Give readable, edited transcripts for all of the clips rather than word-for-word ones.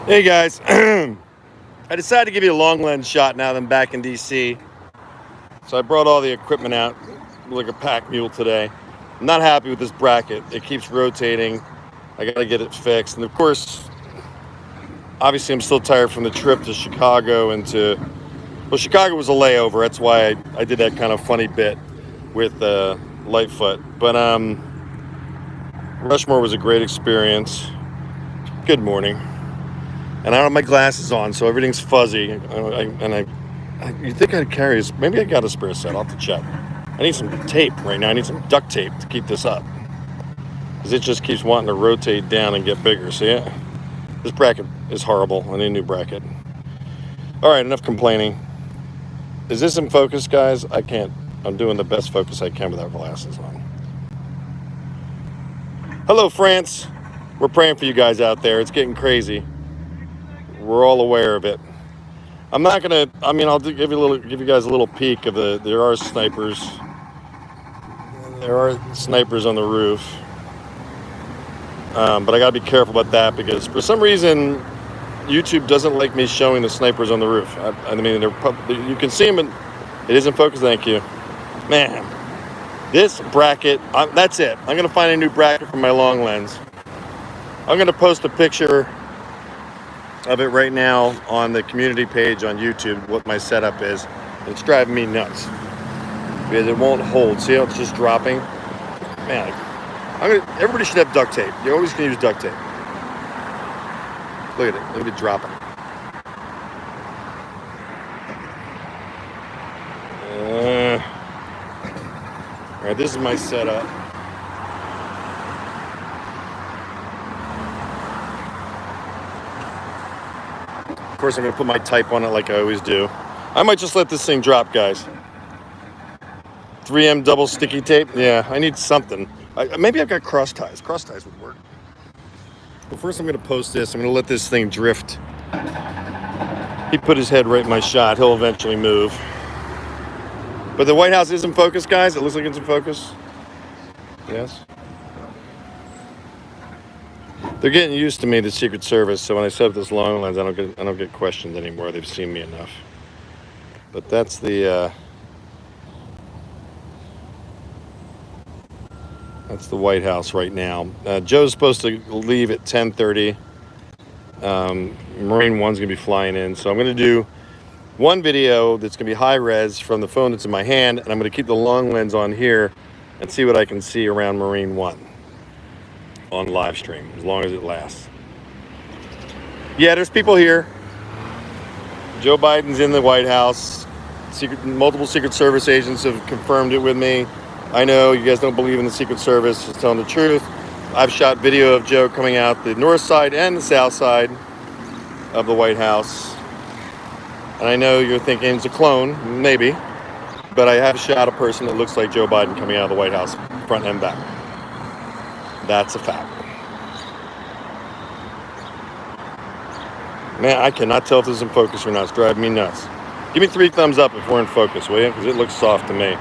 Hey guys, I decided to give you a long lens shot now that I'm back in DC. So I brought all the equipment out like a pack mule today. I'm not happy with this bracket. It keeps rotating. I gotta get it fixed. And of course, obviously I'm still tired from the trip to Chicago well, Chicago was a layover. That's why I did that kind of funny bit with Lightfoot. But Rushmore was a great experience. Good morning. And I don't have my glasses on, so everything's fuzzy. You think I'd carry this? Maybe I got a spare set. I'll have to check. I need some tape right now. I need some duct tape to keep this up, because it just keeps wanting to rotate down and get bigger. See it? This bracket is horrible. I need a new bracket. All right, enough complaining. Is this in focus, guys? I can't. I'm doing the best focus I can without glasses on. Hello, France. We're praying for you guys out there. It's getting crazy. We're all aware of it. I'm not gonna. I mean, I'll give you guys a little peek of There are snipers. There are snipers on the roof, but I gotta be careful about that because for some reason YouTube doesn't like me showing the snipers on the roof. I mean, you can see them, and it isn't focused. Thank you, man. This bracket. That's it. I'm gonna find a new bracket for my long lens. I'm gonna post a picture of it right now on the community page on YouTube, what my setup is. It's driving me nuts because it won't hold. See how it's just dropping? Man, everybody should have duct tape. You always can use duct tape. Look at it. Look at it dropping. All right, this is my setup. Of course, I'm going to put my type on it like I always do. I might just let this thing drop, guys. 3M double sticky tape. Yeah, I need something. Maybe I've got cross ties. Cross ties would work. But first I'm going to post this. I'm going to let this thing drift. He put his head right in my shot. He'll eventually move. But the White House is in focus, guys. It looks like it's in focus. Yes. They're getting used to me, the Secret Service, so when I set up this long lens, I don't get questioned anymore. They've seen me enough. But that's the White House right now. Joe's supposed to leave at 10:30. Marine One's gonna be flying in, so I'm gonna do one video that's gonna be high res from the phone that's in my hand, and I'm gonna keep the long lens on here and see what I can see around Marine One on live stream, as long as it lasts. Yeah, there's people here. Joe Biden's in the White House. Multiple Secret Service agents have confirmed it with me. I know you guys don't believe in the Secret Service, just telling the truth. I've shot video of Joe coming out the north side and the south side of the White House. And I know you're thinking it's a clone, maybe, but I have shot a person that looks like Joe Biden coming out of the White House, front and back. That's a fact. Man, I cannot tell if this is in focus or not. It's driving me nuts. Give me 3 thumbs up if we're in focus, will you? Because it looks soft to me.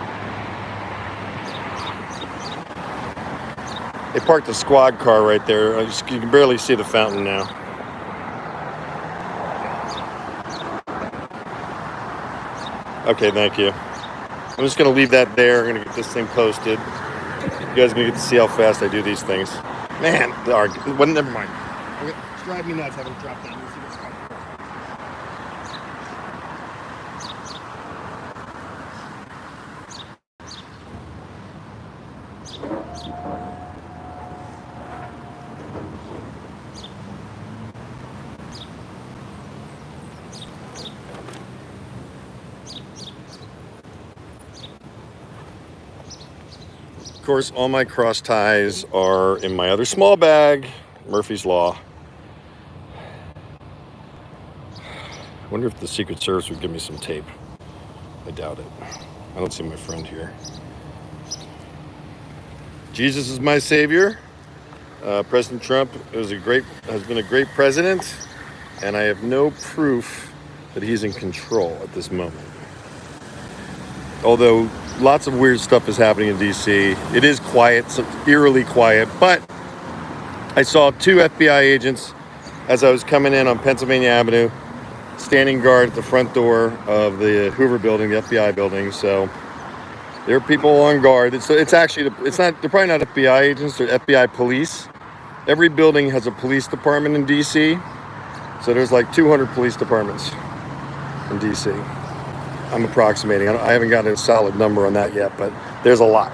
They parked a squad car right there. You can barely see the fountain now. Okay, thank you. I'm just going to leave that there. I'm going to get this thing posted. You guys are going to get to see how fast I do these things. Man, well, never mind. It's driving me nuts having to drop down. Of course, all my cross ties are in my other small bag, Murphy's Law. I wonder if the Secret Service would give me some tape. I doubt it. I don't see my friend here. Jesus is my savior. President Trump has been a great president, and I have no proof that he's in control at this moment. Although lots of weird stuff is happening in DC. It is quiet, eerily quiet, but I saw 2 FBI agents as I was coming in on Pennsylvania Avenue, standing guard at the front door of the Hoover building, the FBI building. So there are people on guard. It's actually, it's not, they're probably not FBI agents, they're FBI police. Every building has a police department in DC. So there's like 200 police departments in DC. I'm approximating. I haven't got a solid number on that yet, but there's a lot.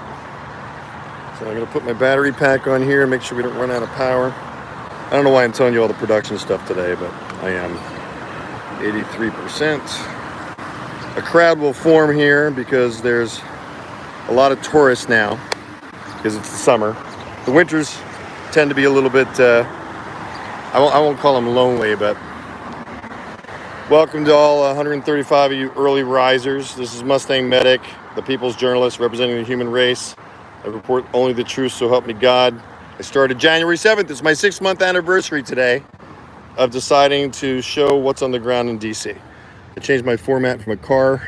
So I'm gonna put my battery pack on here, make sure we don't run out of power. I don't know why I'm telling you all the production stuff today, but I am 83%. A crowd will form here because there's a lot of tourists now because it's the summer. The winters tend to be a little bit, I won't call them lonely, but welcome to all 135 of you early risers. This is MustangMedic, the people's journalist representing the human race. I report only the truth, so help me God. I started January 7th. It's my 6-month anniversary today of deciding to show what's on the ground in DC. I changed my format from a car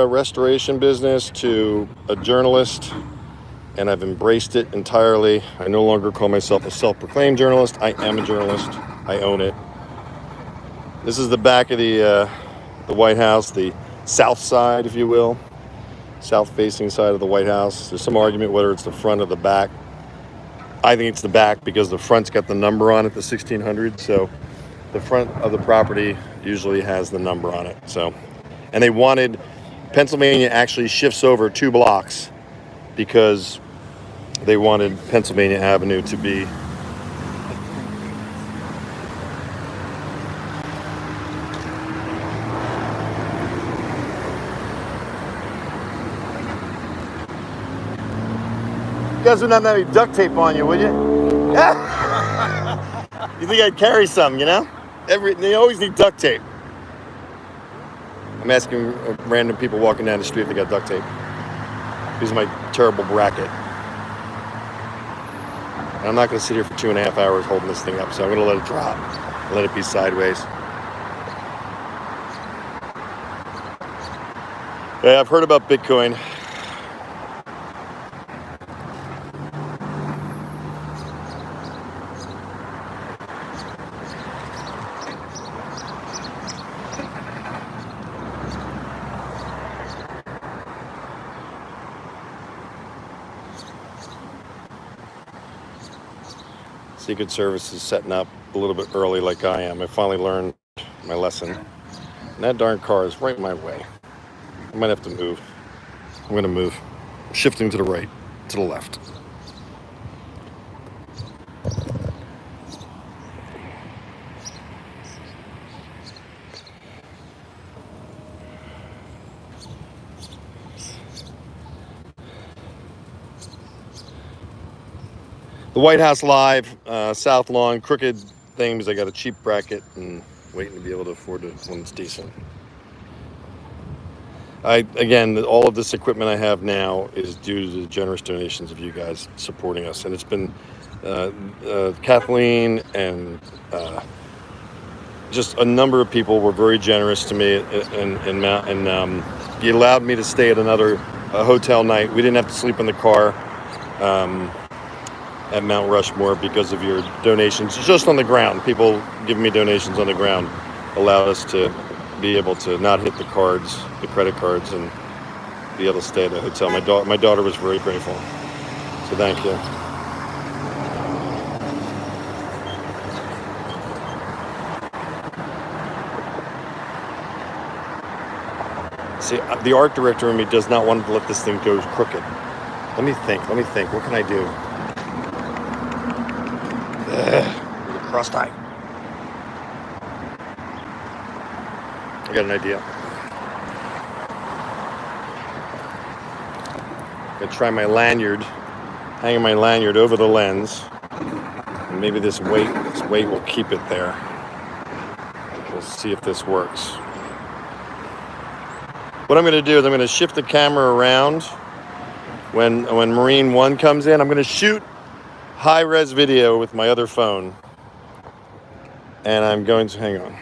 restoration business to a journalist, and I've embraced it entirely. I no longer call myself a self-proclaimed journalist. I am a journalist. I own it. This is the back of the White House, the south side, if you will, south-facing side of the White House. There's some argument whether it's the front or the back. I think it's the back because the front's got the number on it, the 1600. So the front of the property usually has the number on it. So, and they wanted, Pennsylvania actually shifts over 2 blocks because they wanted Pennsylvania Avenue to be You guys wouldn't have any duct tape on you, would you? You think I'd carry some, you know? They always need duct tape. I'm asking random people walking down the street if they got duct tape. This is my terrible bracket. And I'm not going to sit here for 2.5 hours holding this thing up, so I'm going to let it drop. Let it be sideways. Yeah, I've heard about Bitcoin. Secret Service is setting up a little bit early like I am. I finally learned my lesson. And that darn car is right in my way. I might have to move. I'm going to move. I'm shifting to the right, to the left. The White House Live, South Lawn, crooked thing because I got a cheap bracket and waiting to be able to afford it when it's decent. Again, all of this equipment I have now is due to the generous donations of you guys supporting us. And it's been Kathleen and just a number of people were very generous to me, and you allowed me to stay at another hotel night. We didn't have to sleep in the car at Mount Rushmore because of your donations. Just on the ground, people giving me donations on the ground allowed us to be able to not hit the cards, the credit cards, and be able to stay at the hotel. My daughter was very grateful, so thank you. See, the art director in me does not want to let this thing go crooked. Let me think. What can I do? Crossed eye. I got an idea. I'm gonna try my lanyard, hanging my lanyard over the lens, and maybe this weight will keep it there. We'll see if this works. What I'm gonna do is I'm gonna shift the camera around when Marine 1 comes in. I'm gonna shoot high-res video with my other phone, and I'm going to, hang on.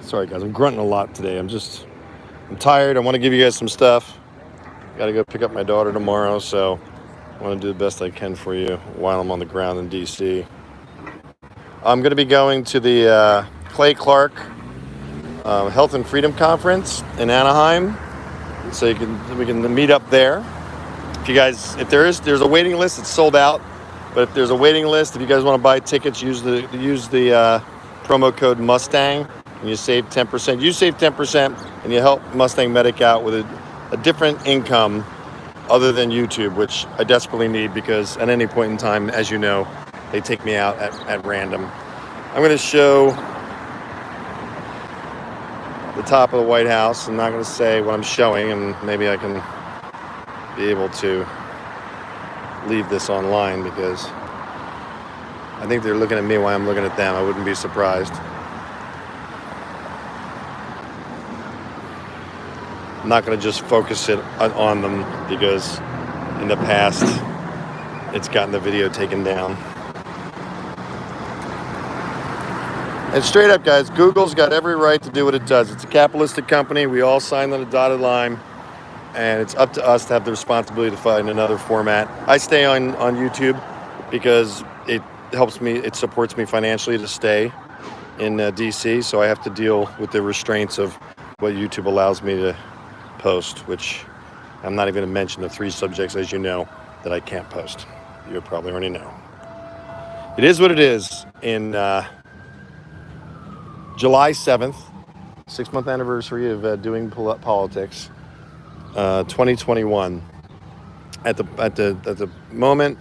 Sorry guys, I'm grunting a lot today. I'm tired. I want to give you guys some stuff. Got to go pick up my daughter tomorrow, so I want to do the best I can for you while I'm on the ground in DC. I'm going to be going to the Clay Clark Health and Freedom Conference in Anaheim, so we can meet up there. If you guys, there's a waiting list. It's sold out, but if there's a waiting list, if you guys want to buy tickets, use the promo code Mustang, and you save 10%. You save 10%, and you help MustangMedic out with a different income other than YouTube, which I desperately need because at any point in time, as you know, they take me out at random. I'm going to show the top of the White House. I'm not going to say what I'm showing, and maybe I can be able to leave this online because I think they're looking at me while I'm looking at them. I wouldn't be surprised. I'm not going to just focus it on them because in the past it's gotten the video taken down. And straight up, guys, Google's got every right to do what it does. It's a capitalistic company. We all signed on a dotted line, and it's up to us to have the responsibility to find another format. I stay on YouTube because it helps me, it supports me financially to stay in DC, so I have to deal with the restraints of what YouTube allows me to post, which I'm not even going to mention the 3 subjects, as you know, that I can't post. You probably already know. It is what it is. In July 7th, 6-month anniversary of doing politics, 2021. At the moment,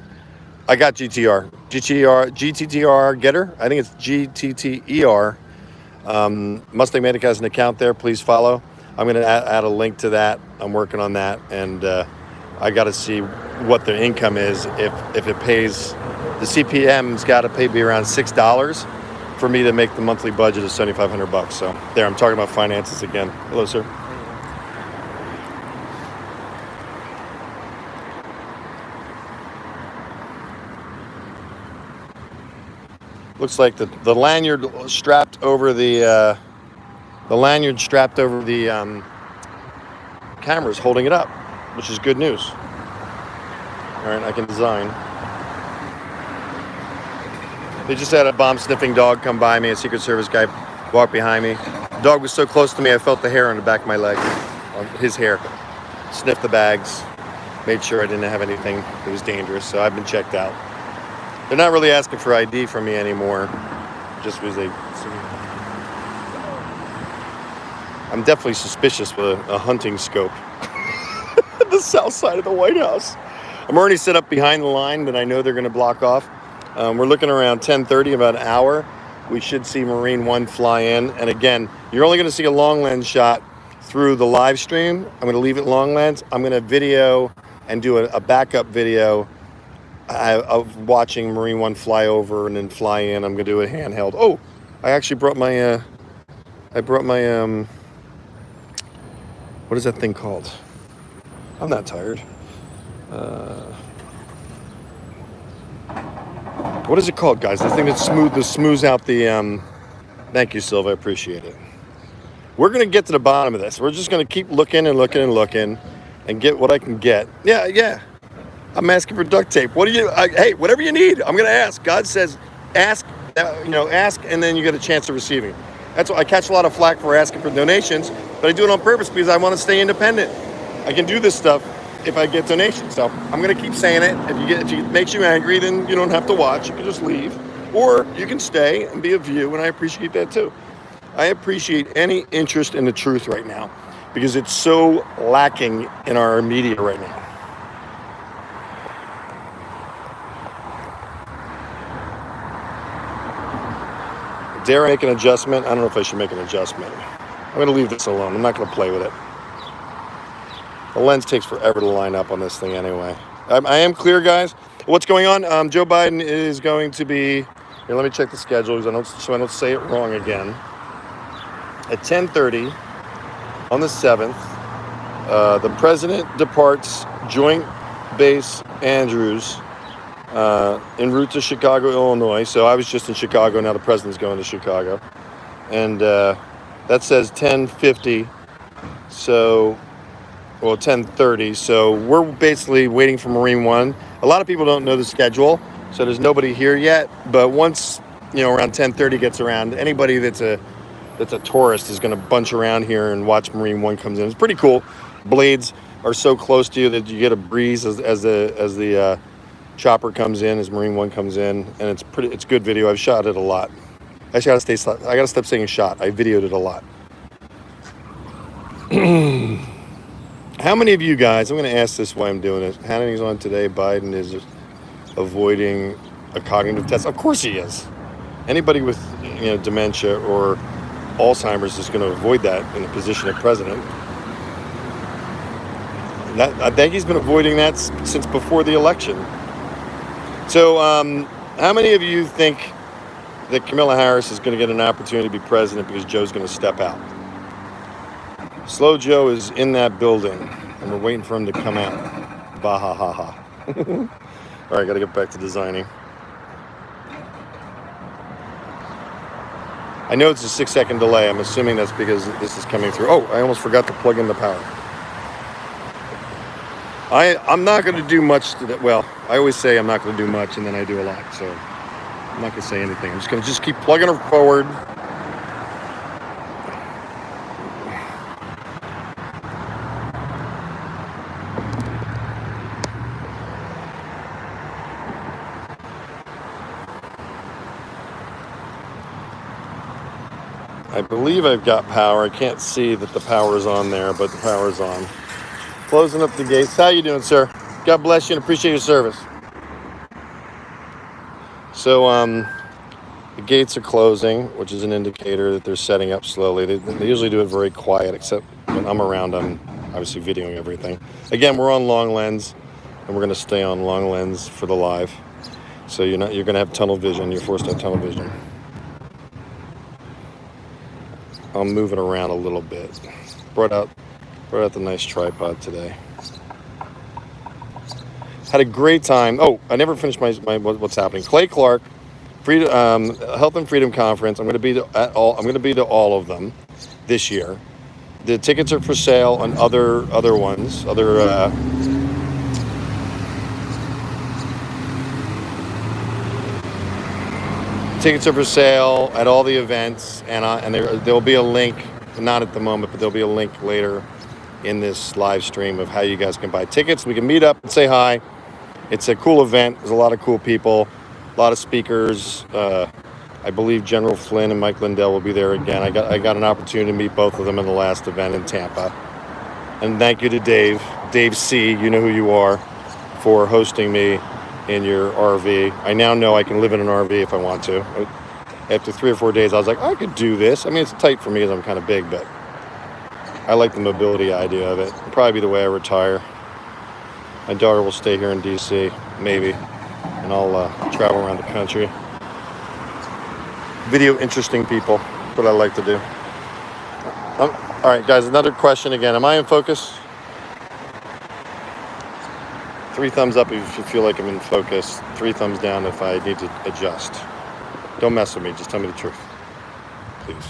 I got GTTR Getter. I think it's GTTER. MustangMedic has an account there. Please follow. I'm going to add a link to that. I'm working on that, and I got to see what the income is. If it pays, the CPM's got to pay me around $6 for me to make the monthly budget of $7,500. So there, I'm talking about finances again. Hello, sir. Looks like the lanyard strapped over the camera is holding it up, which is good news. All right, I can design. They just had a bomb-sniffing dog come by me. A Secret Service guy walked behind me. The dog was so close to me, I felt the hair on the back of my leg, on his hair. Sniffed the bags, made sure I didn't have anything that was dangerous, so I've been checked out. They're not really asking for ID from me anymore, just because I'm definitely suspicious with a hunting scope. The south side of the White House. I'm already set up behind the line that I know they're going to block off. We're looking around 10:30, about an hour. We should see Marine One fly in. And again, you're only going to see a long lens shot through the live stream. I'm going to leave it long lens. I'm going to video and do a backup video of watching Marine One fly over and then fly in. I'm going to do it handheld. Oh, I actually brought my, what is that thing called? I'm not tired. What is it called, guys? The thing that smooths out the, thank you, Silva, I appreciate it. We're going to get to the bottom of this. We're just going to keep looking and looking and looking and get what I can get. Yeah. I'm asking for duct tape. Hey, whatever you need, I'm going to ask. God says, ask, ask, and then you get a chance of receiving. That's why I catch a lot of flack for asking for donations, but I do it on purpose because I want to stay independent. I can do this stuff if I get donations. So I'm going to keep saying it. If it makes you angry, then you don't have to watch. You can just leave, or you can stay and be a view, and I appreciate that too. I appreciate any interest in the truth right now because it's so lacking in our media right now. Dare I make an adjustment? I don't know if I should make an adjustment. I'm going to leave this alone. I'm not going to play with it. The lens takes forever to line up on this thing anyway. I am clear, guys. What's going on? Joe Biden is going to be, here, let me check the schedule so I don't say it wrong again. At 10:30 on the 7th, the president departs Joint Base Andrews en route to Chicago, Illinois. So I was just in Chicago. Now the president's going to Chicago. And that says 10:50. So, well, 10:30. So we're basically waiting for Marine One. A lot of people don't know the schedule, so there's nobody here yet. But once, around 10:30 gets around, anybody that's a tourist is going to bunch around here and watch Marine One comes in. It's pretty cool. Blades are so close to you that you get a breeze as the chopper comes in, as Marine One comes in, and it's good video. I've shot it a lot. I gotta stop saying shot. I videoed it a lot. How many of you guys, I'm going to ask this while I'm doing it. Hannity's on today. Biden is avoiding a cognitive test. Of course he is. Anybody with dementia or Alzheimer's is going to avoid that in the position of president. I think he's been avoiding that since before the election. So how many of you think that Kamala Harris is going to get an opportunity to be president because Joe's going to step out? Slow Joe is in that building, and we're waiting for him to come out. Bah ha ha ha. All right, got to get back to designing. I know it's a 6-second delay. I'm assuming that's because this is coming through. Oh, I almost forgot to plug in the power. I'm not going to do much today. Well, I always say I'm not going to do much, and then I do a lot. So I'm not going to say anything. I'm just going to keep plugging her forward. I believe I've got power. I can't see that the power is on there, but the power is on. Closing up the gates. How you doing, sir? God bless you and appreciate your service. So the gates are closing, which is an indicator that they're setting up slowly. They usually do it very quiet, except when I'm around, I'm obviously videoing everything. Again, we're on long lens, and we're going to stay on long lens for the live. So you're going to have tunnel vision. You're forced to have tunnel vision. I'm moving around a little bit. Brought out the nice tripod today. Had a great time. Oh, I never finished my what's happening. Clay Clark, Health and Freedom Conference. I'm going to be to all of them this year. The tickets are for sale on other ones. Tickets are for sale at all the events, and there'll be a link, not at the moment, but there'll be a link later in this live stream of how you guys can buy tickets. We can meet up and say hi. It's a cool event. There's a lot of cool people, a lot of speakers. I believe General Flynn and Mike Lindell will be there again. I got an opportunity to meet both of them in the last event in Tampa. And thank you to Dave C., you know who you are, for hosting me in your RV. I now know I can live in an RV if I want to. After 3 or 4 days, I was like, I could do this. I mean, it's tight for me because I'm kind of big, but I like the mobility idea of it. It'll probably be the way I retire. My daughter will stay here in D.C., maybe, and I'll travel around the country. Video interesting people, that's what I like to do. All right, guys, another question again. Am I in focus? 3 thumbs up if you feel like I'm in focus. 3 thumbs down if I need to adjust. Don't mess with me. Just tell me the truth, please.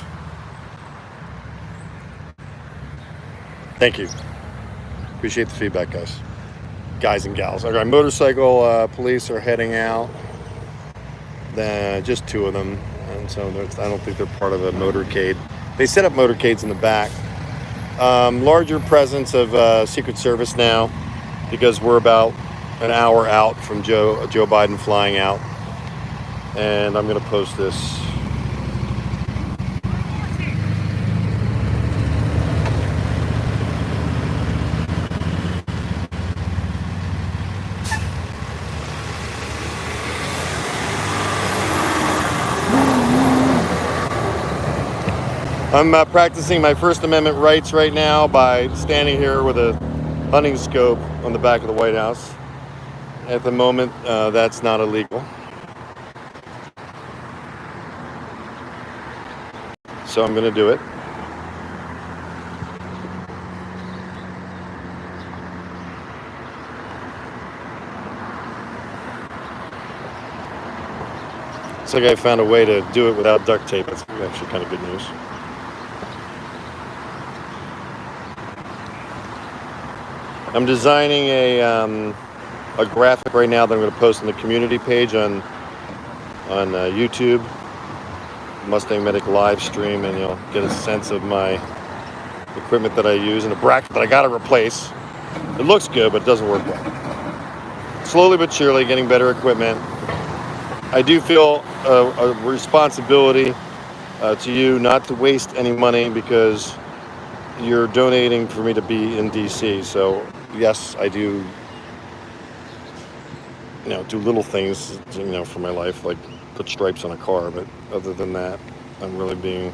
Thank you. Appreciate the feedback, guys and gals. All right, motorcycle police are heading out. Just 2 of them, and so I don't think they're part of a motorcade. They set up motorcades in the back. Larger presence of Secret Service now, because we're about an hour out from Joe Biden flying out. And I'm going to post this. I'm practicing my First Amendment rights right now by standing here with a hunting scope on the back of the White House. At the moment, that's not illegal. So I'm going to do it. Looks like I found a way to do it without duct tape. That's actually kind of good news. I'm designing a graphic right now that I'm going to post on the community page on YouTube, MustangMedic Livestream, and you'll get a sense of my equipment that I use and a bracket that I got to replace. It looks good, but it doesn't work well. Slowly but surely, getting better equipment. I do feel a responsibility to you not to waste any money because you're donating for me to be in DC. So yes, I do, do little things, for my life, like put stripes on a car. But other than that, I'm really being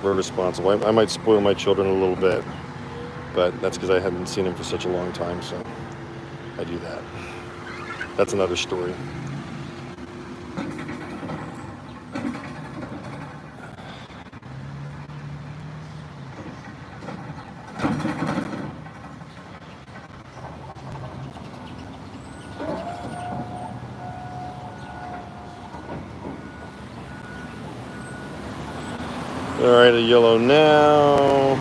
very responsible. I might spoil my children a little bit, but that's because I haven't seen them for such a long time. So I do that. That's another story. All right, a yellow now.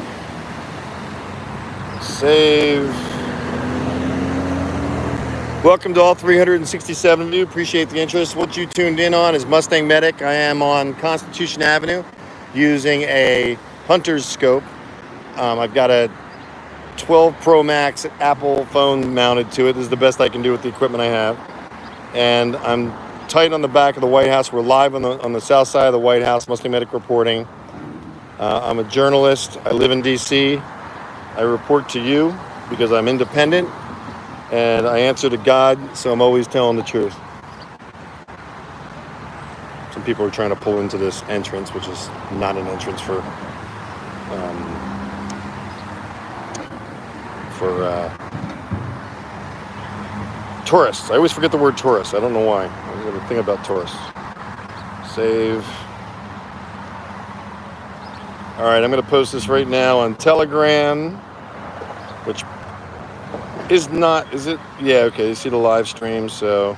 Save. Welcome to all 367 of you. Appreciate the interest. What you tuned in on is Mustang Medic. I am on Constitution Avenue using a hunter's scope. I've got a 12 Pro Max Apple phone mounted to it. This is the best I can do with the equipment I have. And I'm tight on the back of the White House. We're live on the south side of the White House, Mustang Medic reporting. I'm a journalist. I live in DC. I report to you because I'm independent and I answer to God, so I'm always telling the truth. Some people are trying to pull into this entrance, which is not an entrance for tourists. I always forget the word tourist. I don't know why. I'm going to think about tourists. Save. All right, I'm going to post this right now on Telegram, which is not, is it? Yeah, okay, you see the live stream, so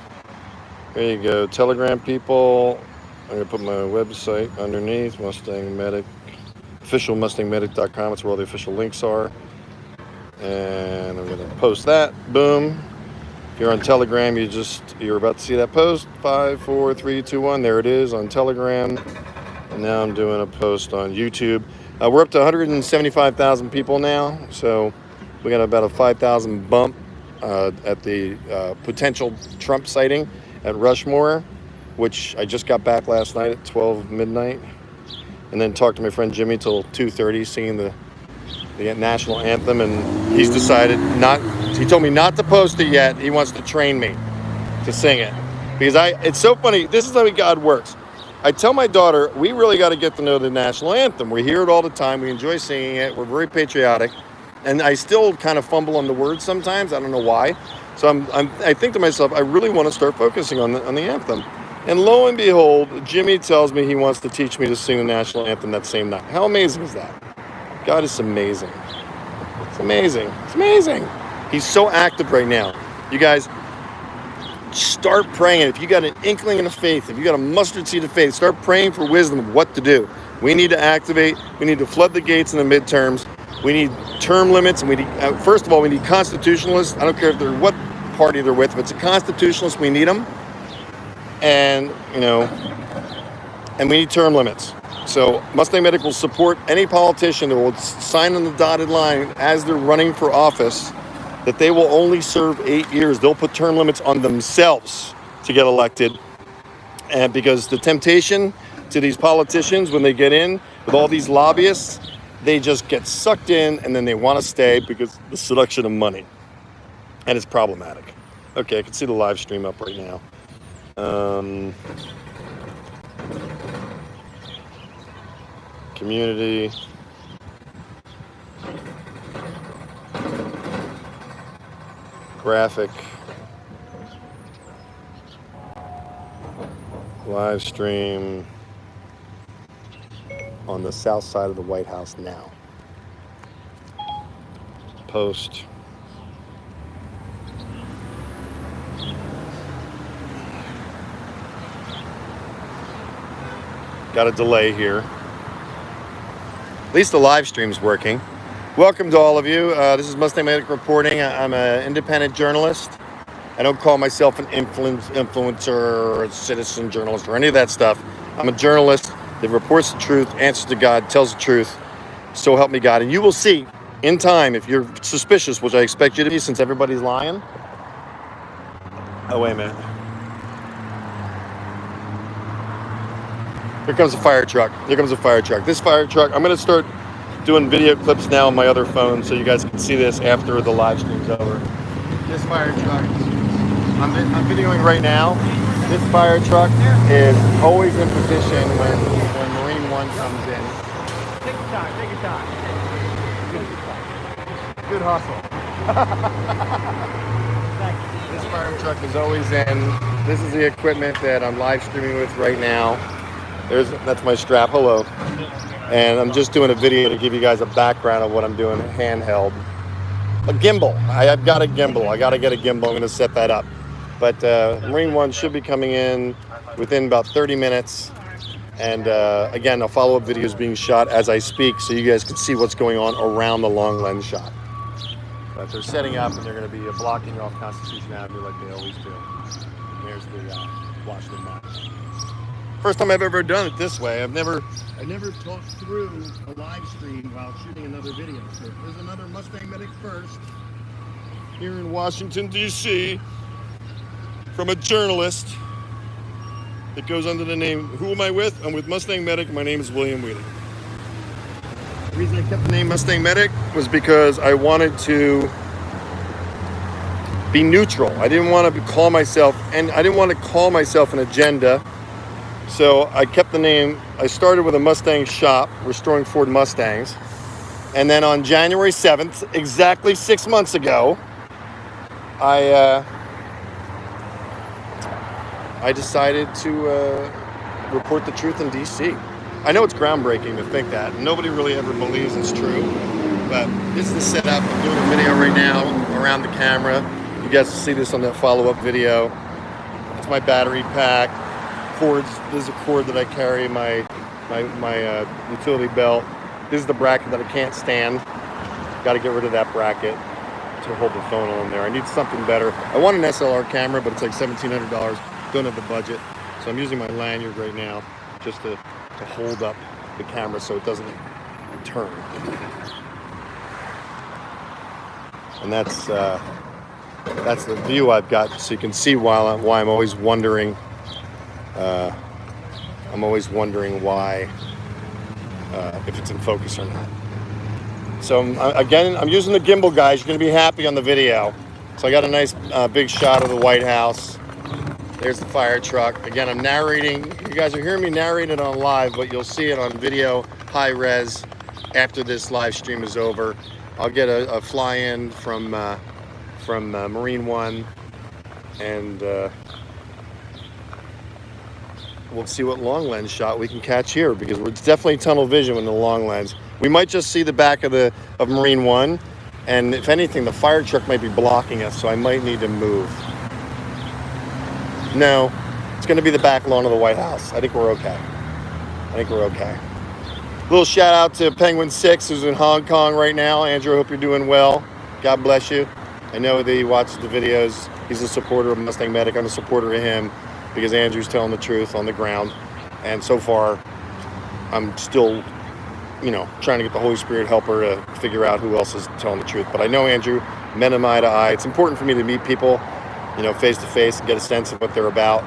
there you go. Telegram people, I'm going to put my website underneath, MustangMedic, official MustangMedic.com. It's where all the official links are. And I'm going to post that, boom. If you're on Telegram, you're about to see that post. 5, 4, 3, 2, 1, there it is on Telegram. And now I'm doing a post on YouTube. We're up to 175,000 people now, so we got about a 5,000 bump at the potential Trump sighting at Rushmore, which I just got back last night at 12 midnight, and then talked to my friend Jimmy till 2:30 singing the national anthem, and he's decided he told me not to post it yet. He wants to train me to sing it because it's so funny. This is how God works. I tell my daughter, we really got to get to know the national anthem. We hear it all the time. We enjoy singing it. We're very patriotic. And I still kind of fumble on the words sometimes. I don't know why. So I think to myself, I really want to start focusing on the anthem. And lo and behold, Jimmy tells me he wants to teach me to sing the national anthem that same night. How amazing is that? God is amazing. It's amazing. It's amazing. He's so active right now. You guys, start praying. If you got an inkling of faith, if you got a mustard seed of faith, start praying for wisdom of what to do. We need to activate. We need to flood the gates in the midterms. We need term limits, and we need, first of all, we need constitutionalists. I don't care if they're what party they're with. If it's a constitutionalist, we need them. And, and we need term limits. So Mustang Medic will support any politician that will sign on the dotted line as they're running for office that they will only serve 8 years. They'll put term limits on themselves to get elected. And because the temptation to these politicians when they get in with all these lobbyists, they just get sucked in and then they want to stay because the seduction of money. And it's problematic. Okay, I can see the live stream up right now. Community. Graphic. Live stream on the south side of the White House now. Post. Got a delay here. At least the live stream's working. Welcome to all of you. This is MustangMedic reporting. I'm an independent journalist. I don't call myself an influencer or a citizen journalist or any of that stuff. I'm a journalist that reports the truth, answers to God, tells the truth. So help me God. And you will see in time, if you're suspicious, which I expect you to be since everybody's lying. Oh, wait a minute. Here comes a fire truck. Here comes a fire truck. This fire truck, I'm going to start doing video clips now on my other phone so you guys can see this after the live stream's over. This fire truck, I'm videoing right now. This fire truck is always in position when Marine One comes in. Take your time, take your time. Good hustle. Thank you. This fire truck is always in. This is the equipment that I'm live streaming with right now. That's my strap. Hello. And I'm just doing a video to give you guys a background of what I'm doing handheld. A gimbal. I've got a gimbal. I got to get a gimbal. I'm going to set that up. But Marine One should be coming in within about 30 minutes. And again, a follow-up video is being shot as I speak so you guys can see what's going on around the long lens shot. But they're setting up and they're going to be blocking off Constitution Avenue like they always do. And there's the Washington map. First time I've ever done it this way. I never talked through a live stream while shooting another video. So there's another MustangMedic First here in Washington, D.C. from a journalist that goes under the name, who am I with? I'm with MustangMedic. My name is William Wheeler. The reason I kept the name MustangMedic was because I wanted to be neutral. I didn't want to call myself an agenda. So I kept the name. I started with a Mustang shop restoring Ford Mustangs. And then on January 7th, exactly 6 months ago, I decided to report the truth in DC. I know it's groundbreaking to think that. Nobody really ever believes it's true. But this is the setup. I'm doing a video right now around the camera. You guys will see this on that follow-up video. It's my battery pack. Cords. This is a cord that I carry, my utility belt. This is the bracket that I can't stand. Got to get rid of that bracket to hold the phone on there. I need something better. I want an SLR camera, but it's like $1,700. Don't have the budget, so I'm using my lanyard right now just to hold up the camera so it doesn't turn. And that's the view I've got, so you can see why I'm always wondering. I'm always wondering why, if it's in focus or not. So again, I'm using the gimbal, guys. You're going to be happy on the video. So I got a nice big shot of the White House. There's the fire truck. Again, I'm narrating. You guys are hearing me narrate it on live, but you'll see it on video, high res, after this live stream is over. I'll get a fly-in from Marine One, and we'll see what long lens shot we can catch here, because it's definitely tunnel vision with the long lens. We might just see the back of Marine One, and if anything, the fire truck might be blocking us, so I might need to move. No, it's going to be the back lawn of the White House. I think we're okay. Little shout out to Penguin 6, who's in Hong Kong right now. Andrew, I hope you're doing well. God bless you. I know that he watches the videos. He's a supporter of MustangMedic. I'm a supporter of him because Andrew's telling the truth on the ground. And so far, I'm still, trying to get the Holy Spirit helper to figure out who else is telling the truth. But I know Andrew, met him eye to eye. It's important for me to meet people, face to face and get a sense of what they're about.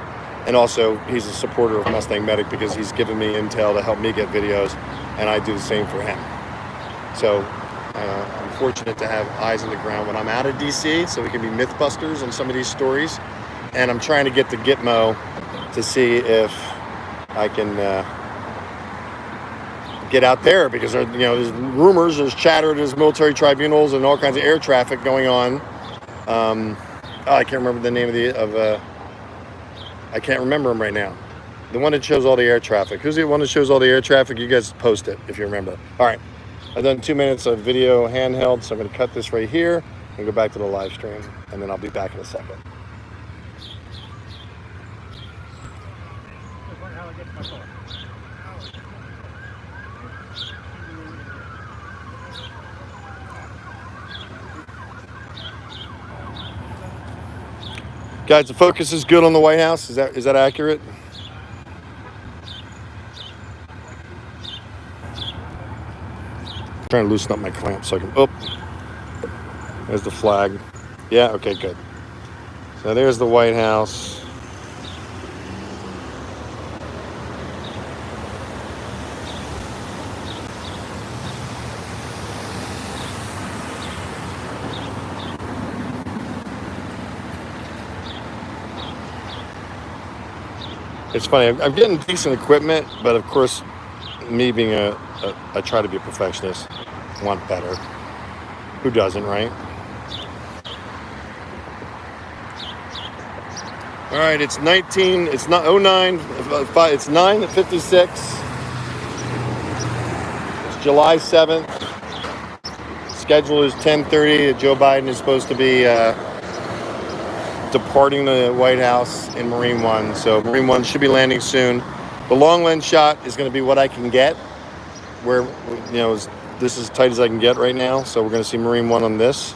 And also, he's a supporter of MustangMedic because he's given me intel to help me get videos, and I do the same for him. So I'm fortunate to have eyes on the ground when I'm out of DC, so we can be mythbusters on some of these stories. And I'm trying to get the Gitmo to see if I can get out there, because there's rumors, there's chatter, there's military tribunals and all kinds of air traffic going on. I can't remember the name I can't remember him right now. The one that shows all the air traffic. Who's the one that shows all the air traffic? You guys post it if you remember. All right. I've done 2 minutes of video handheld, so I'm going to cut this right here and go back to the live stream, and then I'll be back in a second. Guys, the focus is good on the White House. Is that accurate? I'm trying to loosen up my clamp so I can. Oh, there's the flag. Yeah. Okay. Good. So there's the White House. It's funny. I'm getting decent equipment, but of course, me being I try to be a perfectionist. I want better. Who doesn't, right? All right, it's 19. It's not 09. It's 9:56. It's July 7th. Schedule is 10:30. Joe Biden is supposed to be departing the White House in Marine One. So Marine One should be landing soon. The long lens shot is going to be what I can get, where, you know, this is as tight as I can get right now. So we're going to see Marine One on this.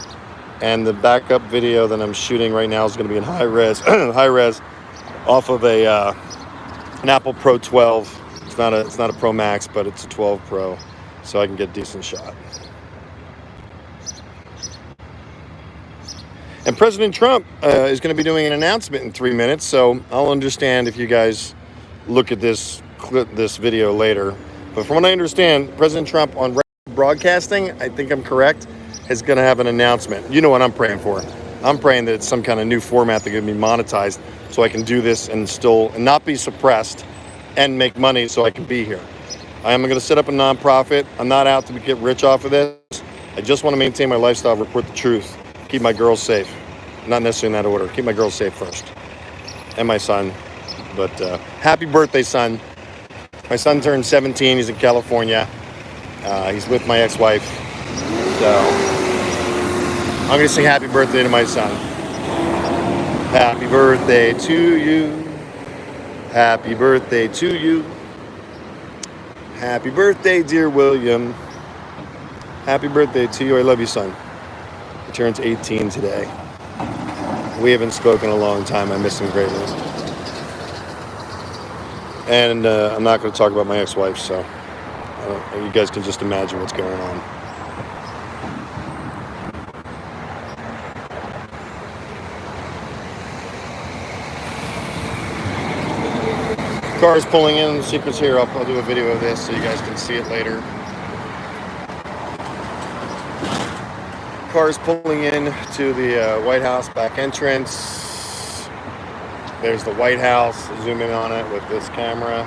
And the backup video that I'm shooting right now is going to be in high res, off of an Apple Pro 12. It's not a Pro Max, but it's a 12 Pro, so I can get a decent shot. And President Trump is going to be doing an announcement in 3 minutes, so I'll understand if you guys look at this video later. But from what I understand, President Trump on broadcasting, I think I'm correct, is going to have an announcement. You know what I'm praying for? I'm praying that it's some kind of new format that can be monetized, so I can do this and not be suppressed and make money, so I can be here. I am going to set up a nonprofit. I'm not out to get rich off of this. I just want to maintain my lifestyle, report the truth, keep my girls safe. Not necessarily in that order. Keep my girls safe first, and my son. But happy birthday, son. My son turned 17. He's in California. He's with my ex-wife. So I'm going to sing happy birthday to my son. Happy birthday to you. Happy birthday to you. Happy birthday, dear William. Happy birthday to you. I love you, son. He turns 18 today. We haven't spoken in a long time. I miss him greatly. And I'm not going to talk about my ex-wife, so you guys can just imagine what's going on. Car is pulling in. The secret's here. I'll do a video of this so you guys can see it later. Car is pulling in to the White House back entrance. There's the White House. Zoom in on it with this camera.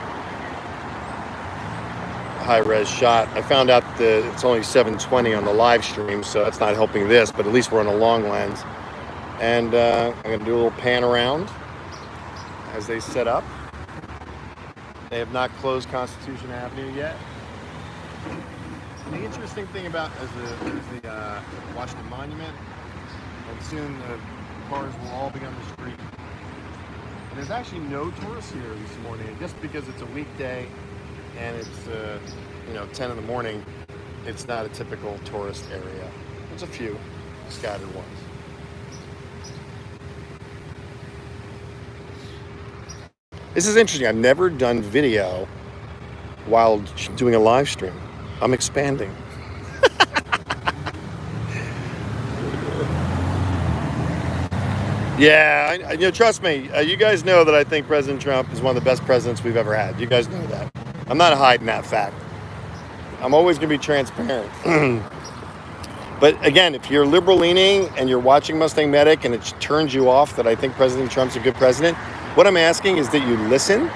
High-res shot. I found out that it's only 720 on the live stream, so that's not helping this, but at least we're on a long lens. And I'm going to do a little pan around as they set up. They have not closed Constitution Avenue yet. And the interesting thing about is the Washington Monument, and soon the cars will all be on the street. And there's actually no tourists here this morning, just because it's a weekday and it's 10 in the morning. It's not a typical tourist area. There's a few scattered ones. This is interesting. I've never done video while doing a live stream. I'm expanding. Yeah, trust me. You guys know that I think President Trump is one of the best presidents we've ever had. You guys know that. I'm not hiding that fact. I'm always going to be transparent. But again, if you're liberal-leaning and you're watching MustangMedic and it turns you off that I think President Trump's a good president, what I'm asking is that you listen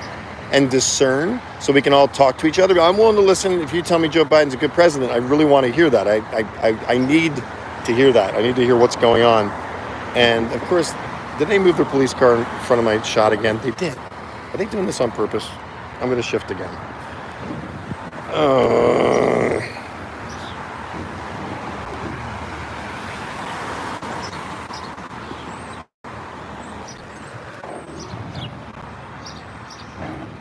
and discern so we can all talk to each other. I'm willing to listen if you tell me Joe Biden's a good president. I really want to hear that. I need to hear that. I need to hear what's going on. And of course, did they move their police car in front of my shot again? They did. Are they doing this on purpose? I'm going to shift again.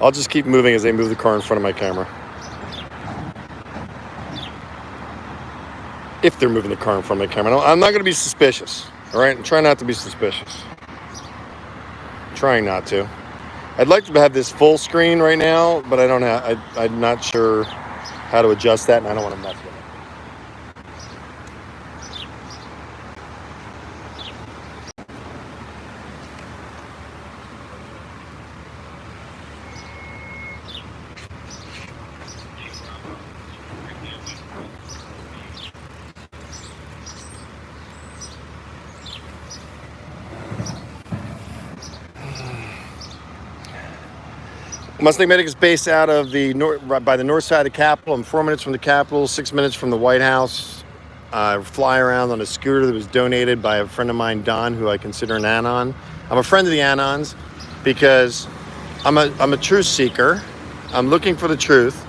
I'll just keep moving as they move the car in front of my camera. If they're moving the car in front of my camera. I'm not going to be suspicious. All right? I'm trying not to be suspicious. Trying not to. I'd like to have this full screen right now, but I don't have. I'm not sure how to adjust that, and I don't want to mess with it. MustangMedic is based out of the by the north side of the Capitol. I'm 4 minutes from the Capitol, 6 minutes from the White House. I fly around on a scooter that was donated by a friend of mine, Don, who I consider an Anon. I'm a friend of the Anons because I'm a truth seeker. I'm looking for the truth.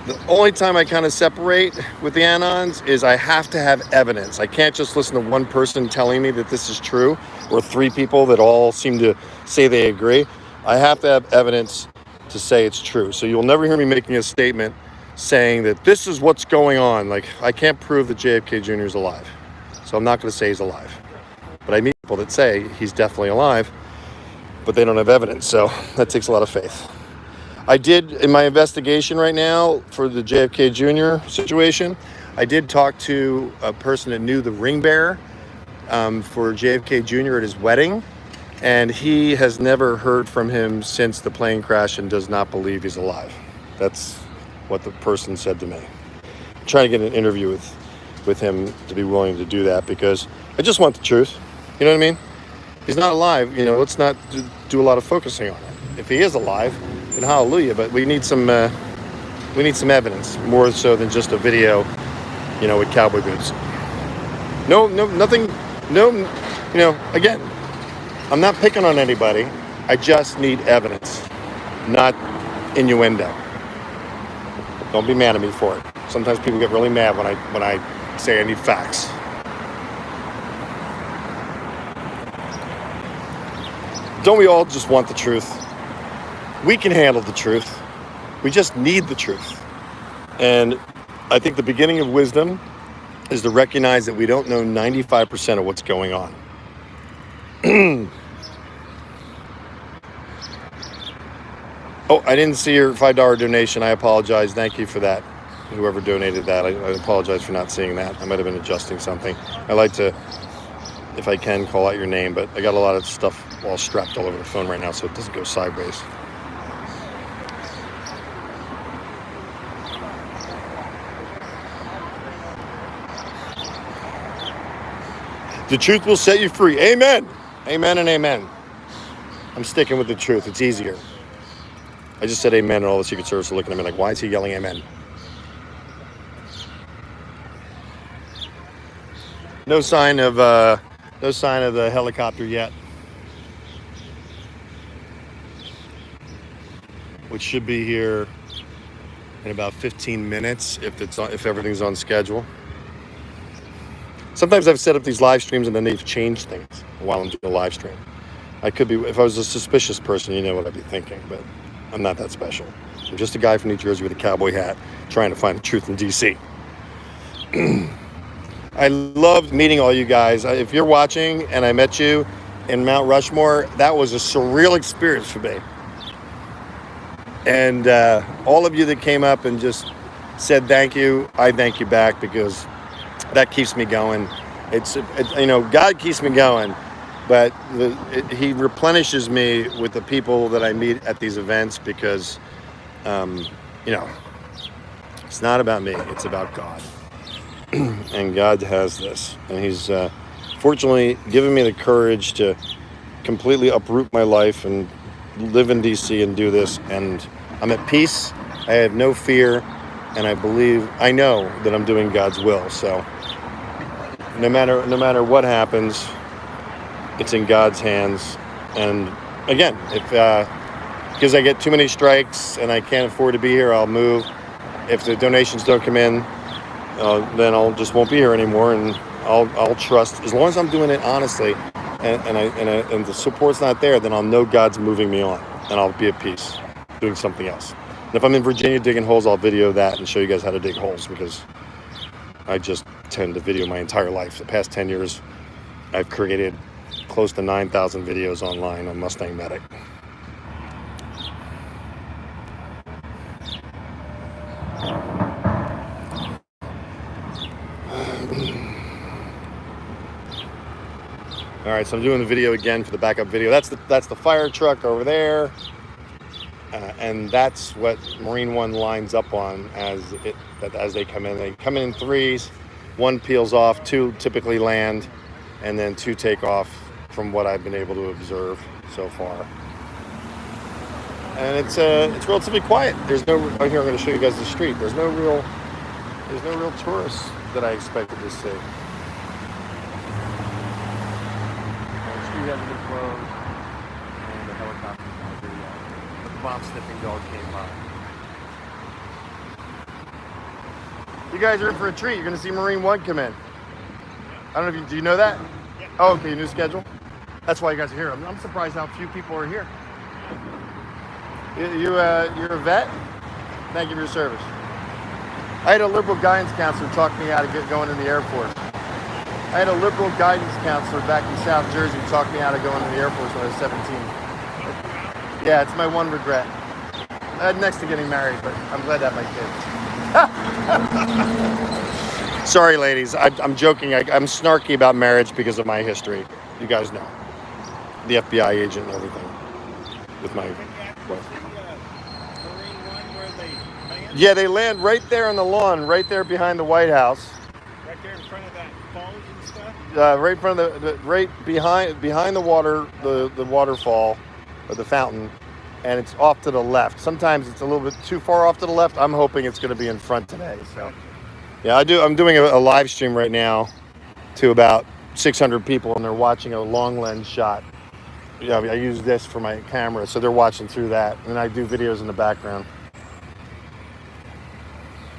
The only time I kind of separate with the Anons is I have to have evidence. I can't just listen to one person telling me that this is true, or 3 people that all seem to say they agree. I have to have evidence to say it's true. So you'll never hear me making a statement saying that this is what's going on. Like, I can't prove that JFK Jr. is alive. So I'm not going to say he's alive. But I meet people that say he's definitely alive, but they don't have evidence. So that takes a lot of faith. I did, in my investigation right now for the JFK Jr. situation, I did talk to a person that knew the ring bearer for JFK Jr. at his wedding. And he has never heard from him since the plane crash and does not believe he's alive. That's what the person said to me. I'm trying to get an interview with him to be willing to do that because I just want the truth. You know what I mean? He's not alive. You know, let's not do a lot of focusing on it. If he is alive, then hallelujah. But we need some evidence, more so than just a video, you know, with cowboy boots. Nothing. You know, again, I'm not picking on anybody. I just need evidence, not innuendo. Don't be mad at me for it. Sometimes people get really mad when I say I need facts. Don't we all just want the truth? We can handle the truth. We just need the truth. And I think the beginning of wisdom is to recognize that we don't know 95% of what's going on. Oh, I didn't see your $5 donation. I apologize. Thank you for that. Whoever donated that, I apologize for not seeing that. I might have been adjusting something. I like to, if I can, call out your name, but I got a lot of stuff all strapped all over the phone right now, so it doesn't go sideways. The truth will set you free. Amen. Amen and amen. I'm sticking with the truth. It's easier. I just said amen, and all the Secret Service are looking at me like, why is he yelling amen? No sign of the helicopter yet, which should be here in about 15 minutes if everything's on schedule. Sometimes I've set up these live streams and then they've changed things while I'm doing a live stream. I could be, if I was a suspicious person, you know what I'd be thinking, but I'm not that special. I'm just a guy from New Jersey with a cowboy hat trying to find the truth in DC. I loved meeting all you guys. If you're watching and I met you in Mount Rushmore, that was a surreal experience for me. And all of you that came up and just said thank you, I thank you back because that keeps me going. You know, God keeps me going, but he replenishes me with the people that I meet at these events because, you know, it's not about me, it's about God. And God has this, and he's fortunately given me the courage to completely uproot my life and live in DC and do this, and I'm at peace. I have no fear, and I know that I'm doing God's will. So no matter what happens, it's in God's hands. And again, if because I get too many strikes and I can't afford to be here, I'll move. If the donations don't come in, then I'll just won't be here anymore, and I'll trust. As long as I'm doing it honestly, and the support's not there, then I'll know God's moving me on, and I'll be at peace doing something else. And if I'm in Virginia digging holes, I'll video that and show you guys how to dig holes, because I just tend to video my entire life. The past 10 years, I've created close to 9,000 videos online on MustangMedic. All right, so I'm doing the video again for the backup video. That's the fire truck over there, and that's what Marine One lines up on as they come in. They come in threes. One peels off, two typically land, and then two take off. From what I've been able to observe so far, and it's relatively quiet. There's no. Oh, here I'm going to show you guys the street. There's no real tourists that I expected to see. The street hasn't been closed, and the helicopter's not here yet. But the bomb sniffing dog came by. You guys are in for a treat. You're going to see Marine One come in. I don't know if do you know that? Yeah. Oh, okay, new schedule. That's why you guys are here. I'm surprised how few people are here. You're a vet? Thank you for your service. I had a liberal guidance counselor talk me out of going in the Air Force. I had a liberal guidance counselor back in South Jersey talk me out of going in the Air Force when I was 17. Yeah, it's my one regret. Next to getting married, but I'm glad to have my kids. Sorry, ladies. I'm joking. I'm snarky about marriage because of my history. You guys know. The FBI agent and everything with my wife. Yeah, they land right there on the lawn, right there behind the White House. Right there in front of that falls and stuff? Right in front of right behind the water, the waterfall, or the fountain, and it's off to the left. Sometimes it's a little bit too far off to the left. I'm hoping it's going to be in front today. So, yeah, I'm doing a live stream right now to about 600 people, and they're watching a long lens shot. Yeah, I use this for my camera, so they're watching through that, and I do videos in the background.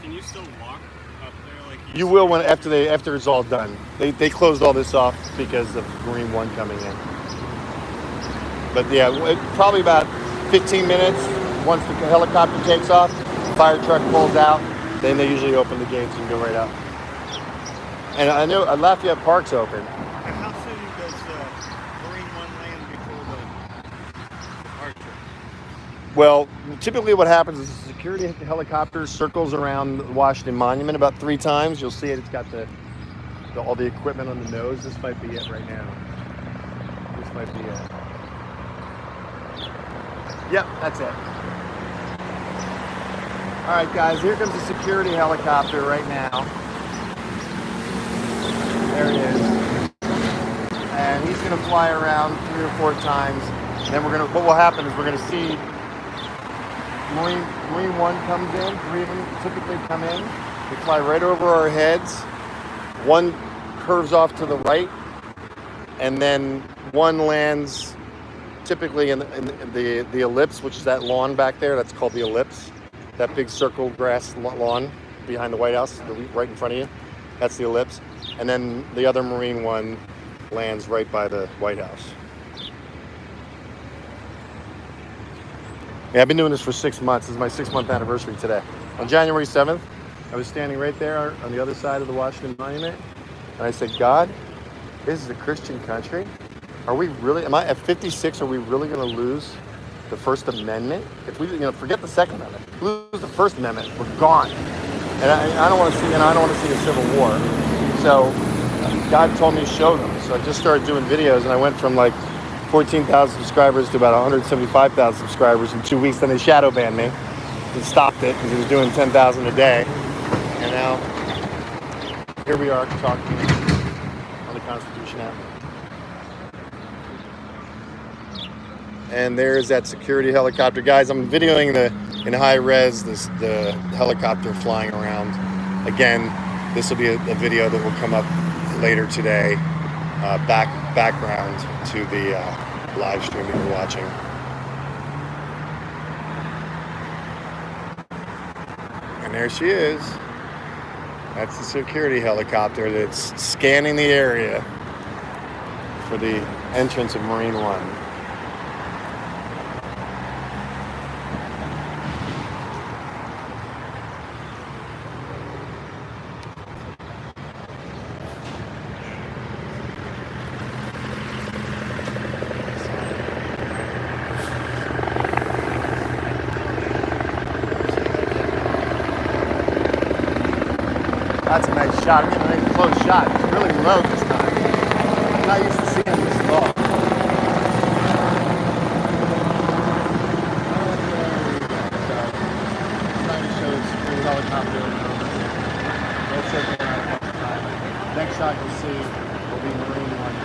Can you still walk up there like you will after it's all done. They closed all this off because of Marine One coming in. But yeah, probably about 15 minutes once the helicopter takes off, the fire truck pulls out, then they usually open the gates and go right out. And I know Lafayette Park's open. And how soon does Marine One land before the departure? Well, typically what happens is the security helicopter circles around the Washington Monument about 3 times. You'll see it. It's got all the equipment on the nose. This might be it right now. This might be it. Yep, that's it. All right, guys, here comes the security helicopter right now. There he is. And he's going to fly around 3 or 4 times. And then what will happen is we're going to see Marine One comes in. 3 of them typically come in. They fly right over our heads. One curves off to the right. And then one lands typically in the ellipse, which is that lawn back there. That's called the ellipse. That big circle grass lawn behind the White House, right in front of you. That's the ellipse. And then the other Marine One lands right by the White House. Yeah, I've been doing this for 6 months. This is my 6-month anniversary today. On January 7th, I was standing right there on the other side of the Washington Monument, and I said, God, this is a Christian country. Are we really, at 56, are we really going to lose the First Amendment? If we, forget the Second Amendment, lose the First Amendment, we're gone. And I don't want to see, I don't want to see a civil war. So God told me to show them. So I just started doing videos, and I went from like 14,000 subscribers to about 175,000 subscribers in 2 weeks. Then they shadow banned me and stopped it because it was doing 10,000 a day. And now here we are talking on the Constitution app. And there's that security helicopter. Guys, I'm videoing in high res the helicopter flying around. Again, this will be a video that will come up later today, background to the live stream that you're watching. And there she is. That's the security helicopter that's scanning the area for the entrance of Marine One. That's a nice shot. I'm getting a nice close shot. It's really low this time. I'm not used to seeing this low. Trying to show this pretty helicopter. They'll circle around a couple times. Next shot you'll see will be Marine One.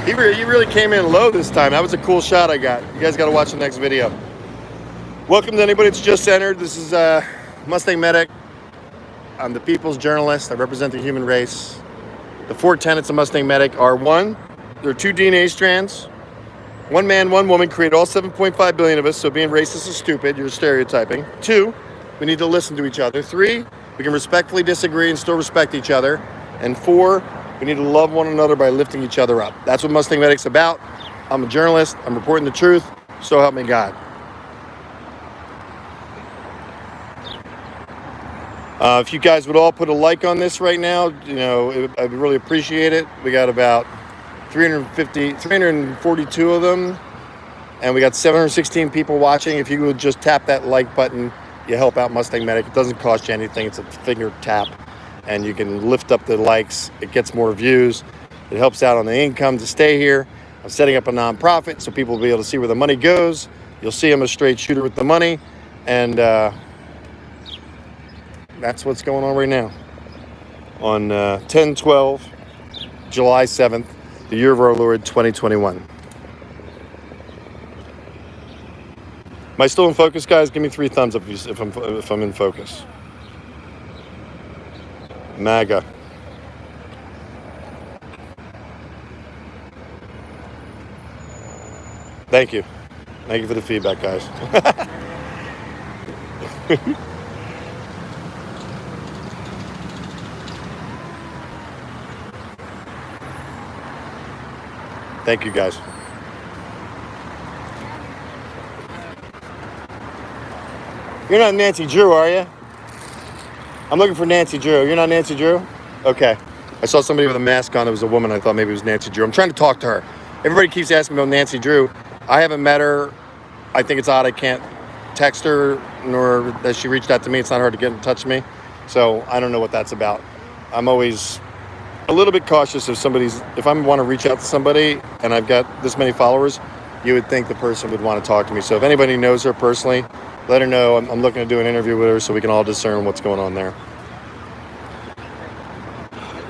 He really came in low this time. That was a cool shot I got. You guys got to watch the next video. Welcome to anybody that's just entered. This is Mustang Medic. I'm the people's journalist. I represent the human race. The 4 tenets of Mustang Medic are: 1, there are 2 DNA strands. 1 man, 1 woman created all 7.5 billion of us, so being racist is stupid. You're stereotyping. 2, we need to listen to each other. 3, we can respectfully disagree and still respect each other. And 4, we need to love one another by lifting each other up. That's what Mustang Medic's about. I'm a journalist. I'm reporting the truth. So help me God. If you guys would all put a like on this right now, I'd really appreciate it. We got about 342 of them, and we got 716 people watching. If you would just tap that like button, you help out Mustang Medic. It doesn't cost you anything. It's a finger tap. And you can lift up the likes. It gets more views. It helps out on the income to stay here. I'm setting up a nonprofit so people will be able to see where the money goes. You'll see I'm a straight shooter with the money. And that's what's going on right now. On 10/12, July 7th, the year of our Lord 2021. Am I still in focus, guys? Give me 3 thumbs up if I'm in focus. MAGA. Thank you. Thank you for the feedback, guys. Thank you, guys. You're not Nancy Drew, are you? I'm looking for Nancy Drew. You're not Nancy Drew? Okay. I saw somebody with a mask on. It was a woman. I thought maybe it was Nancy Drew. I'm trying to talk to her. Everybody keeps asking me about Nancy Drew. I haven't met her. I think it's odd I can't text her, nor that she reached out to me. It's not hard to get in touch with me. So I don't know what that's about. I'm always a little bit cautious if I want to reach out to somebody and I've got this many followers, you would think the person would want to talk to me. So if anybody knows her personally, let her know. I'm looking to do an interview with her so we can all discern what's going on there.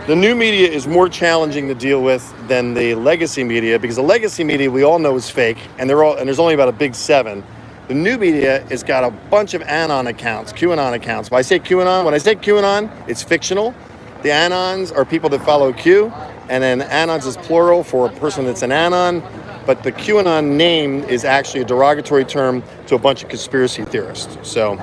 The new media is more challenging to deal with than the legacy media, because the legacy media we all know is fake, and there's only about a big 7. The new media has got a bunch of Anon accounts, QAnon accounts. When I say QAnon, it's fictional. The Anons are people that follow Q, and then Anons is plural for a person that's an Anon. But the QAnon name is actually a derogatory term to a bunch of conspiracy theorists. So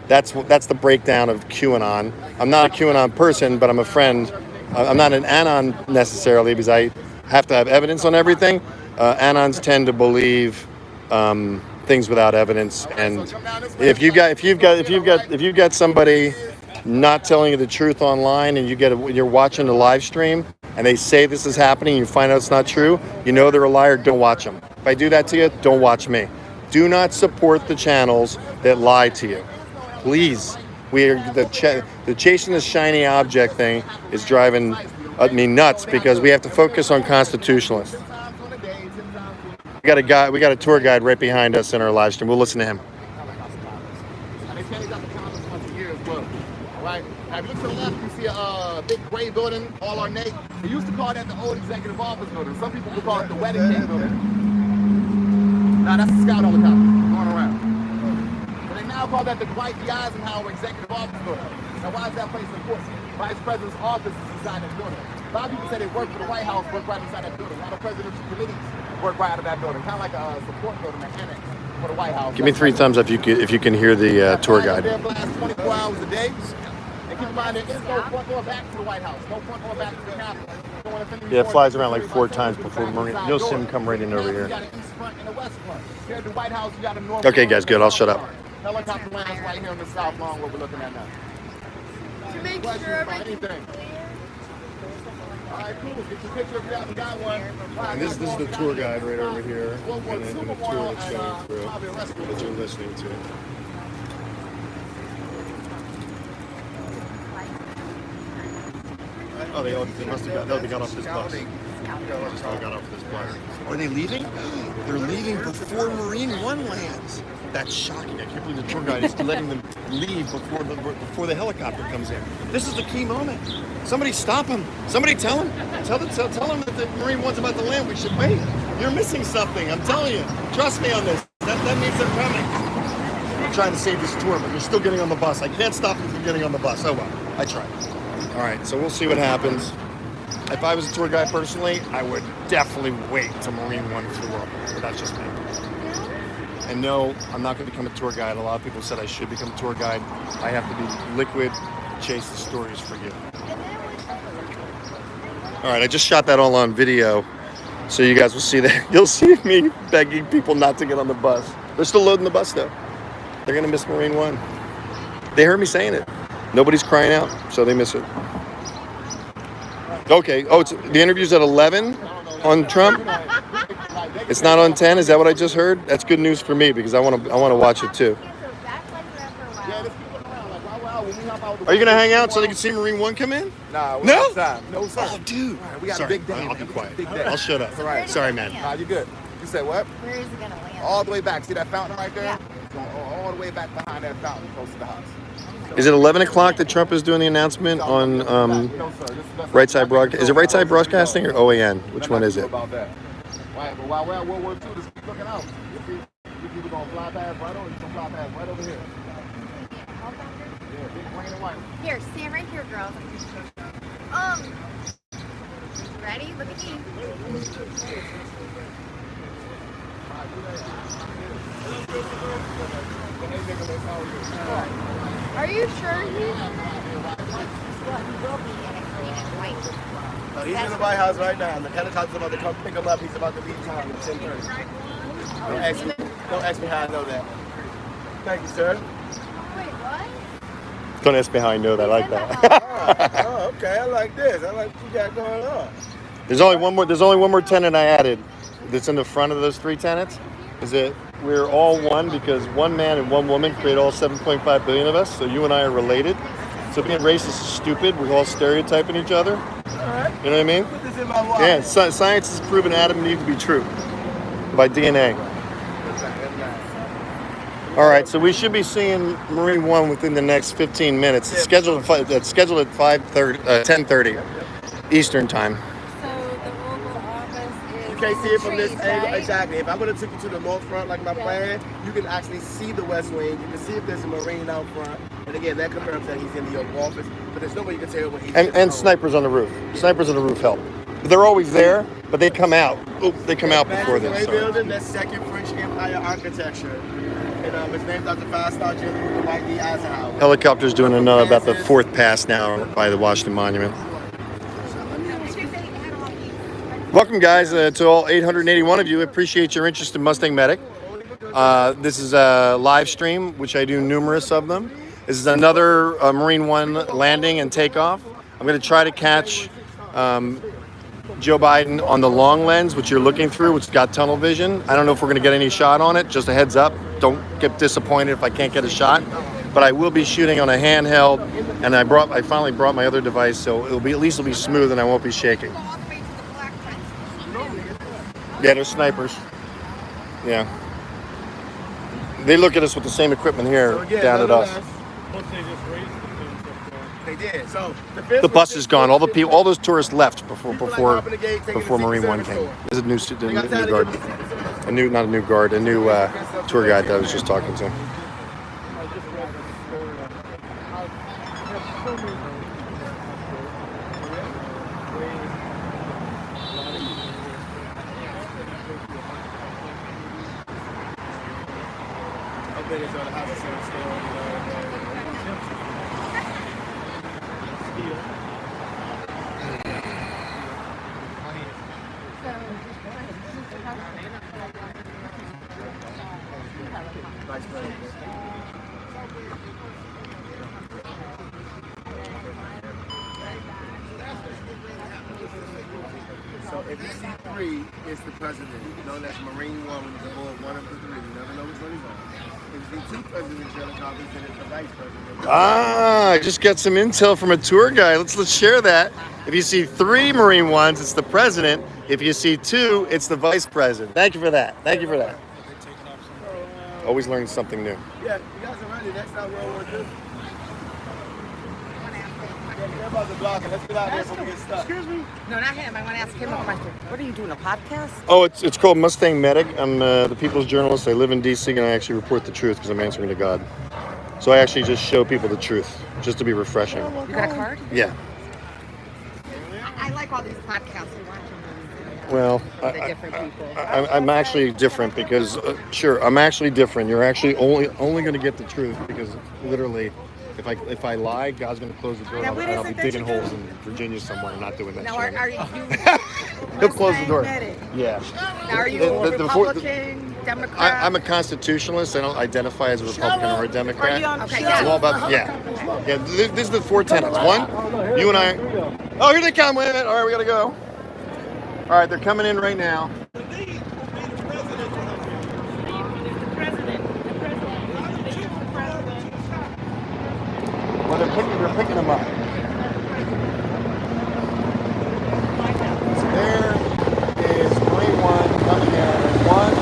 that's the breakdown of QAnon. I'm not a QAnon person, but I'm a friend. I'm not an Anon necessarily, because I have to have evidence on everything. Anons tend to believe things without evidence, and if you've got somebody not telling you the truth online, and you're watching the live stream, and they say this is happening, and you find out it's not true, you know they're a liar, don't watch them. If I do that to you, don't watch me. Do not support the channels that lie to you. Please. The chasing the shiny object thing is driving me nuts, because we have to focus on constitutionalists. We got a tour guide right behind us in our live stream. We'll listen to him. Right. Now, if you look to the left, you see a big gray building, all ornate. They used to call that the old executive office building. Some people would call it the wedding cake building. Now, that's the scout helicopter going around. But they now call that the Dwight D. Eisenhower executive office building. Now, why is that place important? Vice President's office is inside that building. A lot of people say they work for the White House, work right inside that building. Now, the presidential committees work right out of that building. Kind of like a support building, an annex for the White House. Give me 3 thumbs up if you can hear the tour guide. They're blast 24 hours a day. Keep in mind, there is no front door back to the White House, no front door back to the Capitol. Yeah, it flies around like 4 times before Marine. You'll see him come right in over here. Okay, guys, good. I'll shut up. Helicopter lands right here on the south lawn, what we're looking at now. To make sure everything's clear. right, cool. Get your picture if you haven't got one. And this is the tour guide right over here, and then the tour that's going through that you're listening to. Oh, they must have got off this bus. Just all got off this bus. Are they leaving? They're leaving before Marine One lands. That's shocking. I can't believe the tour guide is letting them leave before the helicopter comes in. This is the key moment. Somebody stop him. Somebody tell him. Tell him that the Marine One's about to land. We should wait. You're missing something. I'm telling you. Trust me on this. That means they're coming. I'm trying to save this tour, but you're still getting on the bus. I can't stop you from getting on the bus. Oh well. I tried. All right, so we'll see what happens. If I was a tour guide personally, I would definitely wait till Marine One flew up. But that's just me. And no, I'm not going to become a tour guide. A lot of people said I should become a tour guide. I have to be liquid, chase the stories for you. All right, I just shot that all on video, so you guys will see that. You'll see me begging people not to get on the bus. They're still loading the bus though. They're going to miss Marine One. They heard me saying it. Nobody's crying out, so they miss it. Okay. Oh, the interview's at 11 on Trump. It's not on 10. Is that what I just heard? That's good news for me because I want to watch it too. Are you gonna hang out so they can see Marine One come in? Nah, no. No, sir. Oh, dude. Right, we got Sorry, a big day. I'll be quiet. Big day. I'll shut up. All right. Sorry, man. You're good. You said what? Where is it gonna land? All the way back. See that fountain right there? Yeah. It's going all the way back behind that fountain, close to the house. Is it 11 o'clock that Trump is doing the announcement on Right Side Broadcast? Is it Right Side Broadcasting or OAN? Which one is it? About that. Right, but while we're at World War II, just keep looking out. You people gonna fly past right over. You gonna fly past right over here. Yeah, big green and white. Here, stand right here, girls. Ready? Look at me. Are you sure he's He's in the White House right now. The helicopter's about to come pick him up. He's about to leave town at 10:30. Don't ask me how I know that. Thank you, sir. Wait, what? Don't ask me how I know that. I like that. Oh, okay. I like this. I like what you got going on. There's only one more tenant I added that's in the front of those 3 tenants. Is that we're all one because one man and one woman create all 7.5 billion of us. So you and I are related. So being racist is stupid. We're all stereotyping each other. You know what I mean? Put this in my wallet. Yeah, science has proven Adam and Eve to be true by DNA. All right, so we should be seeing Marine One within the next 15 minutes. It's scheduled at 10:30 Eastern time. So the Oval Office is. You can't see it from this angle. right? Exactly. If I'm going to take you to the north front like my plan, you can actually see the West Wing. You can see if there's a Marine out front. And again, that confirms that he's in the Oval Office. But there's no way you can tell when he's And snipers on the roof. Snipers on the roof help. They're always there, but they come out. Oh, they come out before this. Sorry. Building, that's second French Empire architecture. And it's named after 5-star General Dwight D. Eisenhower. Helicopter's doing about the 4th pass now by the Washington Monument. Welcome, guys, to all 881 of you. Appreciate your interest in MustangMedic. This is a live stream, which I do numerous of them. This is another Marine One landing and takeoff. I'm going to try to catch Joe Biden on the long lens, which you're looking through, which has got tunnel vision. I don't know if we're going to get any shot on it. Just a heads up. Don't get disappointed if I can't get a shot. But I will be shooting on a handheld, and I finally brought my other device, so at least it'll be smooth and I won't be shaking. Yeah, they're snipers. Yeah. They look at us with the same equipment here down at us. They did. So The bus is gone. All those tourists left before Marine One came. There's a new guard, not a new guard, a new tour guide that I was just talking to. So if you see 3, it's the president. Known as Marine One, is aboard one of the 3. You never know which one he's on. If you see 2 presidential helicopters, then it's the vice president. I just got some intel from a tour guide. Let's share that. If you see 3 Marine Ones, it's the president. If you see 2, it's the vice president. Thank you for that. Thank you for that. Always learning something new. Yeah, you guys are ready. Next time World War II. They're about to block it. Let's get out of here before we get stuck. Excuse me? No, not him. I want to ask him a question. What are you doing, a podcast? Oh, it's called MustangMedic. I'm the People's Journalist. I live in D.C. and I actually report the truth because I'm answering to God. So I actually just show people the truth, just to be refreshing. You got a card? Yeah. I like all these podcasts. I watch them. Well, The different people. I'm actually different because, sure, I'm actually different. You're actually only going to get the truth because literally, if I lie, God's going to close the door Now, and what I'll is be it that digging you do? holes in Virginia somewhere. I'm not doing that. Now, shit. are you? He'll close the door. MustangMedic. Yeah. Now, are you The- Republican, Democrat? I'm a constitutionalist. I don't identify as a Republican or a Democrat. Are you on It's yeah. all about, yeah. This is the 4 tenets. 1, you and I. Oh, here they come. Wait a minute. All right, we got to go. All right, they're coming in right now. Well, they're picking them up. So there is Marine One coming in. 1,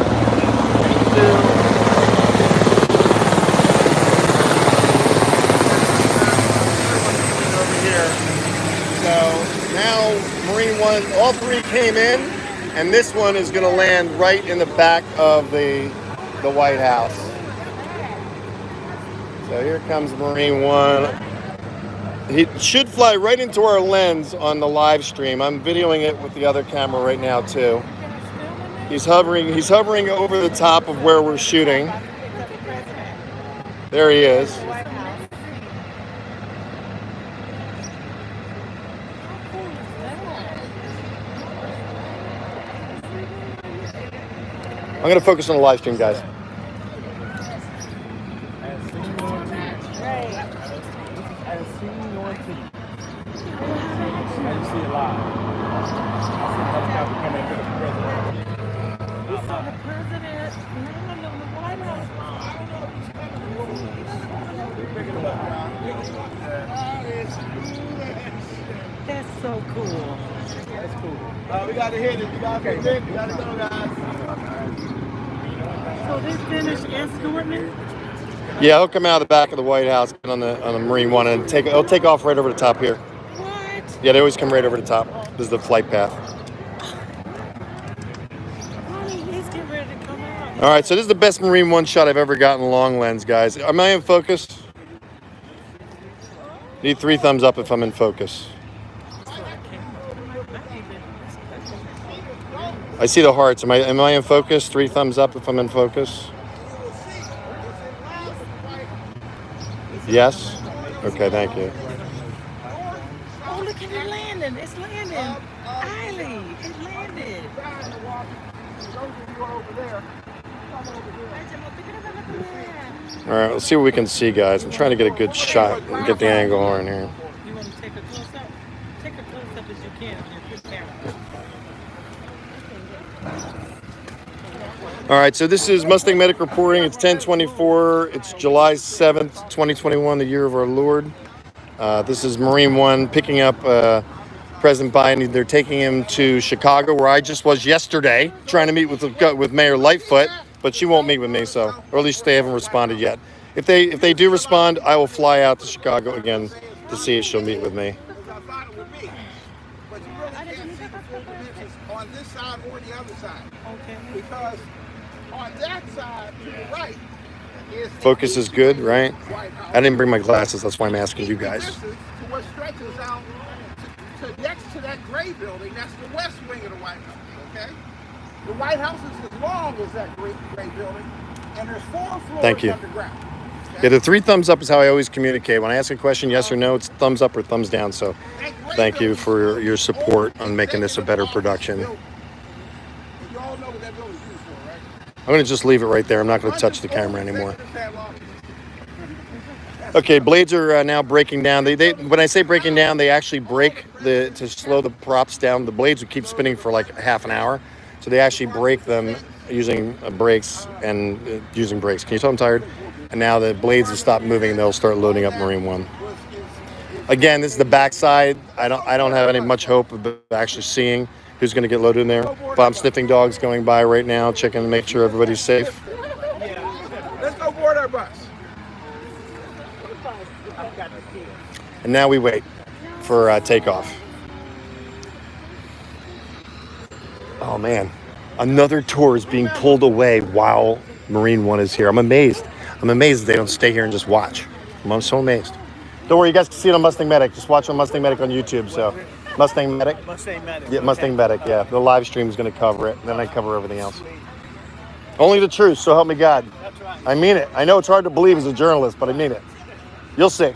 2. Over here. So now Marine One, all 3 came in, and this one is going to land right in the back of the White House. So here comes Marine One. He should fly right into our lens on the live stream. I'm videoing it with the other camera right now too. He's hovering over the top of where we're shooting. There he is. I'm going to focus on the live stream, guys. That's so cool. That's cool. We got to hit it. We got to hit it. We got to go, guys. So they finished escorting it? Yeah, he'll come out of the back of the White House on the Marine One and he'll take off right over the top here. What? Yeah, they always come right over the top. This is the flight path. He's getting ready to come out. All right, so this is the best Marine One shot I've ever gotten long lens, guys. Am I in focus? Need 3 thumbs up if I'm in focus. I see the hearts. Am I in focus? 3 thumbs up if I'm in focus. Yes? Okay, thank you. Oh, look at it landing. It's landing. Eiley, it landed. All right, let's see what we can see, guys. I'm trying to get a good shot and get the angle on here. You want to take a close-up? Take a close-up as you can with your quick camera. All right, so this is MustangMedic reporting. It's 10/24. It's July 7th, 2021, the year of our Lord. This is Marine One picking up President Biden. They're taking him to Chicago, where I just was yesterday, trying to meet with Mayor Lightfoot, but she won't meet with me, so, or at least they haven't responded yet. If they do respond, I will fly out to Chicago again to see if she'll meet with me. On this side or the other side. Okay. Because on that side to the right is Focus is good, right? I didn't bring my glasses. That's why I'm asking you guys. To what stretches out to next to that gray building. That's the west wing of the White House. Okay. The White House is as long as that gray building, and there's 4 floors Thank you. underground. Yeah, the 3 thumbs up is how I always communicate. When I ask a question, yes or no, it's thumbs up or thumbs down. So thank you for your support on making this a better production. You all know what that building's used for, right? I'm going to just leave it right there. I'm not going to touch the camera anymore. That's Okay, blades are now breaking down. They when I say breaking down, they actually break to slow the props down. The blades would keep spinning for like half an hour, so they actually break them using brakes and using brakes. Can you tell I'm tired? And now the blades have stopped moving, and they'll start loading up Marine One. Again, this is the backside. I don't have any much hope of actually seeing who's going to get loaded in there. But I'm sniffing dogs going by right now, checking to make sure everybody's safe. Let's go board our bus. And now we wait for takeoff. Oh man, another tour is being pulled away while Marine One is here. I'm amazed. I'm amazed they don't stay here and just watch. I'm so amazed. Don't worry, you guys can see it on MustangMedic. Just watch on MustangMedic on YouTube. So, MustangMedic? MustangMedic. Yeah, MustangMedic, yeah. The live stream is going to cover it, and then I cover everything else. Only the truth, so help me God. That's right. I mean it. I know it's hard to believe as a journalist, but I mean it. You'll see.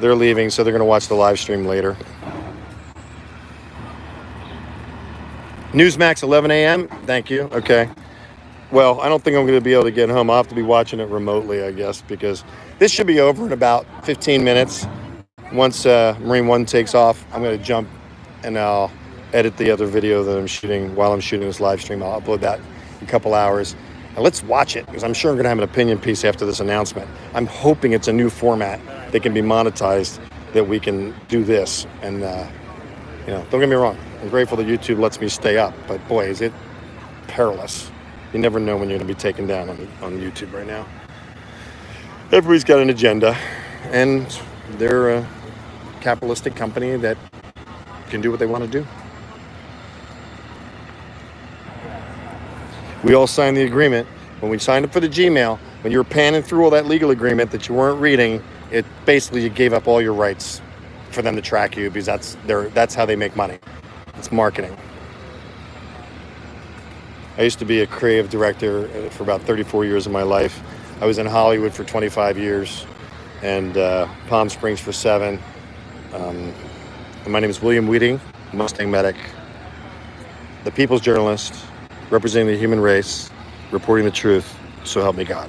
They're leaving, so they're going to watch the live stream later. Newsmax, 11 a.m. Thank you. Okay. Well, I don't think I'm going to be able to get home. I'll have to be watching it remotely, I guess, because this should be over in about 15 minutes. Once Marine One takes off, I'm going to jump and I'll edit the other video that I'm shooting while I'm shooting this live stream. I'll upload that in a couple hours. And let's watch it, because I'm sure I'm going to have an opinion piece after this announcement. I'm hoping it's a new format that can be monetized, that we can do this. And, don't get me wrong. I'm grateful that YouTube lets me stay up, but boy, is it perilous. You never know when you're going to be taken down on YouTube right now. Everybody's got an agenda, and they're a capitalistic company that can do what they want to do. We all signed the agreement. When we signed up for the Gmail, when you were panning through all that legal agreement that you weren't reading, it basically you gave up all your rights for them to track you, because that's how they make money. It's marketing. I used to be a creative director for about 34 years of my life. I was in Hollywood for 25 years and Palm Springs for 7. And my name is William Wheating, MustangMedic, the people's journalist, representing the human race, reporting the truth, so help me God.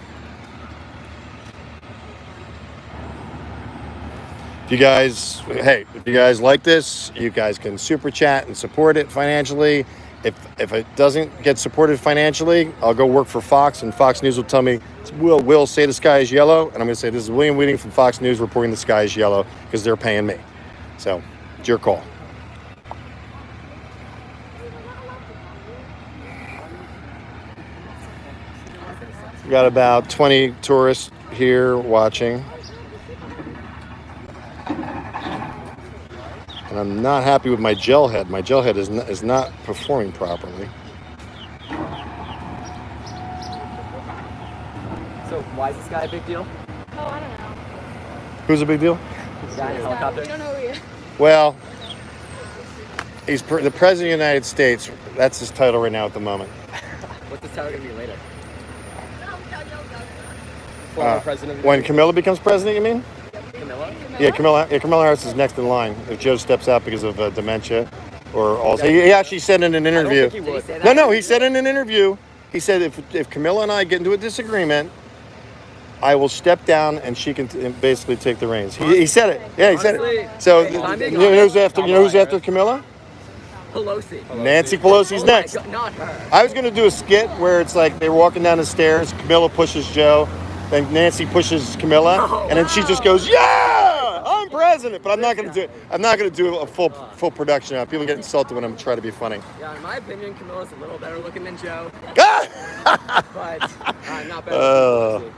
If you guys like this, you guys can super chat and support it financially. If it doesn't get supported financially, I'll go work for Fox, and Fox News will tell me, Will say the sky is yellow, and I'm going to say, this is William Wheating from Fox News reporting the sky is yellow, because they're paying me. So, it's your call. We got about 20 tourists here watching. And I'm not happy with my gel head. My gel head is not performing properly. So why is this guy a big deal? Oh, I don't know. Who's a big deal? The guy in the helicopter? We don't know who he is. Well, he's the President of the United States. That's his title right now at the moment. What's his title going to be later? Former president of the When United Camilla becomes president, you mean? Camilla? Yeah, Kamala Harris is next in line if Joe steps out because of dementia or Alzheimer's. He actually said in an interview. I don't think he would. Did he say that? No, he said in an interview. He said if Camilla and I get into a disagreement, I will step down and she can basically take the reins. He said it. Yeah, he said it. So you know who's after Camilla? Pelosi. Nancy Pelosi's Oh next. my God, not her. I was going to do a skit where it's like they're walking down the stairs, Camilla pushes Joe, then Nancy pushes Camilla, and then she just goes, "Yeah, I'm president." But I'm not going to do it. I'm not going to do a full production of it. People get insulted when I'm trying to be funny. Yeah, in my opinion, Camilla's a little better looking than Joe, Ah! but not better than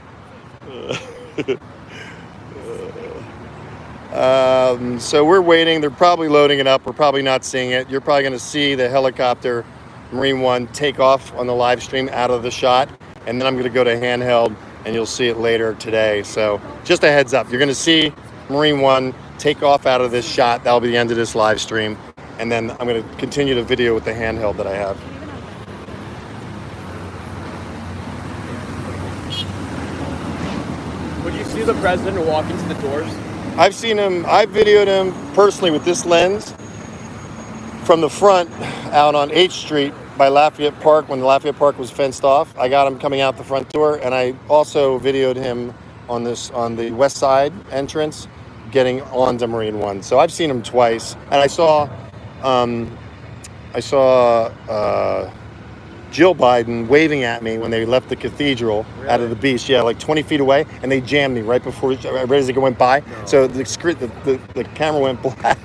Pelosi. So we're waiting. They're probably loading it up. We're probably not seeing it. You're probably going to see the helicopter, Marine One, take off on the live stream out of the shot, and then I'm going to go to handheld, and you'll see it later today. So just a heads up, you're going to see Marine One take off out of this shot. That'll be the end of this live stream, and then I'm going to continue the video with the handheld that I have. Would you see the president walk into the doors? I've seen him, I've videoed him personally with this lens from the front out on H Street by Lafayette Park when Lafayette Park was fenced off. I got him coming out the front door, and I also videoed him on the west side entrance getting onto Marine One. So I've seen him twice, and I saw Jill Biden waving at me when they left the cathedral out of the beach. Yeah, like 20 feet away, and they jammed me right as it went by. No. So the camera went black.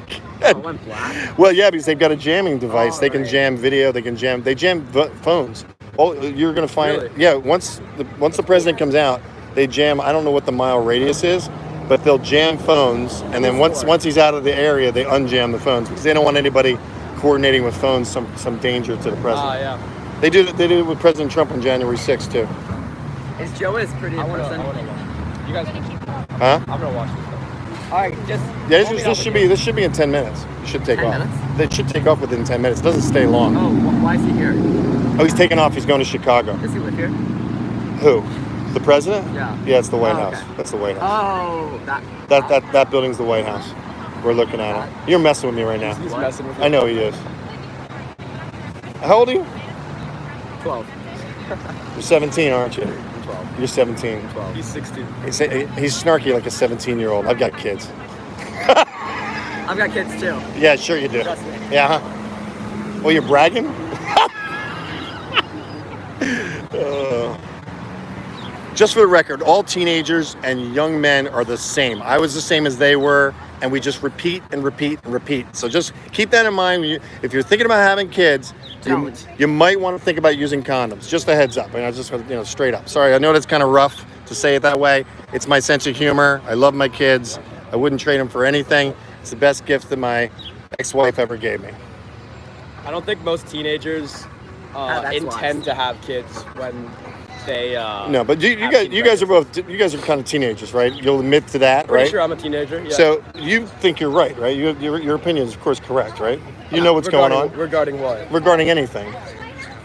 It went black? Well, yeah, because they've got a jamming device. They can jam video. They jam phones. Oh, you're gonna find really? Yeah. Once the president comes out, they jam. I don't know what the mile radius is, but they'll jam phones, and then once he's out of the area, they unjam the phones because they don't want anybody coordinating with phones some danger to the president. Yeah. They did it with President Trump on January 6th too. Is Joe pretty in person? You guys, huh? I'm gonna watch this. All right, just this should be in 10 minutes. You should take 10 off. minutes? They should take off within 10 minutes. It doesn't stay long. Oh, why is he here? Oh, he's taking off. He's going to Chicago. Does he live here? Who? The president? Yeah. Yeah, it's the White House. Okay. That's the White House. Oh, That building's the White House. We're looking at it. You're messing with me right now. He's messing with you. I know he is. How old are you? 12. You're 17, aren't you? 12. You're 17. 12. He's 16. He's snarky like a 17-year-old. I've got kids. I've got kids too. Yeah, sure you do. Trust me. Yeah, huh? Well, you're bragging? Just for the record, all teenagers and young men are the same. I was the same as they were, and we just repeat and repeat and repeat. So just keep that in mind. If you're thinking about having kids, you might want to think about using condoms. Just a heads up. And I just, straight up. Sorry, I know that's kind of rough to say it that way. It's my sense of humor. I love my kids. I wouldn't trade them for anything. It's the best gift that my ex-wife ever gave me. I don't think most teenagers intend to have kids when they. No, but you guys are kind of teenagers, right? You'll admit to that, Pretty right? sure I'm a teenager. Yeah. So you think you're right? Your opinion is, of course, correct, right? You know what's going on regarding what? Regarding anything,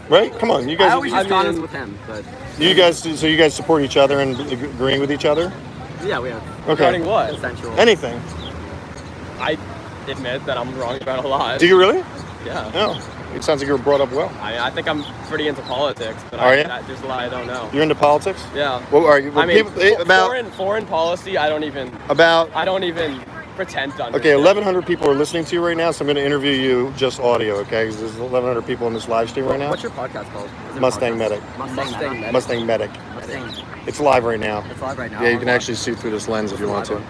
right? Come on, you guys. I always use condoms with him, but you guys. So you guys support each other and agreeing with each other? Yeah, we have. Okay. Regarding what? Consensual. Anything. I admit that I'm wrong about a lot. Do you really? Yeah. No. It sounds like you were brought up well. I think I'm pretty into politics, but there's a lot I don't know. You're into politics? Yeah. Well, are you? Foreign policy. I don't even pretend to understand. Okay, 1,100 people are listening to you right now, so I'm going to interview you just audio. Okay, because there's 1,100 people in this live stream right now. What's your podcast called? MustangMedic. MustangMedic. It's live right now. It's live right now. Yeah, you can actually see through this lens if you want to.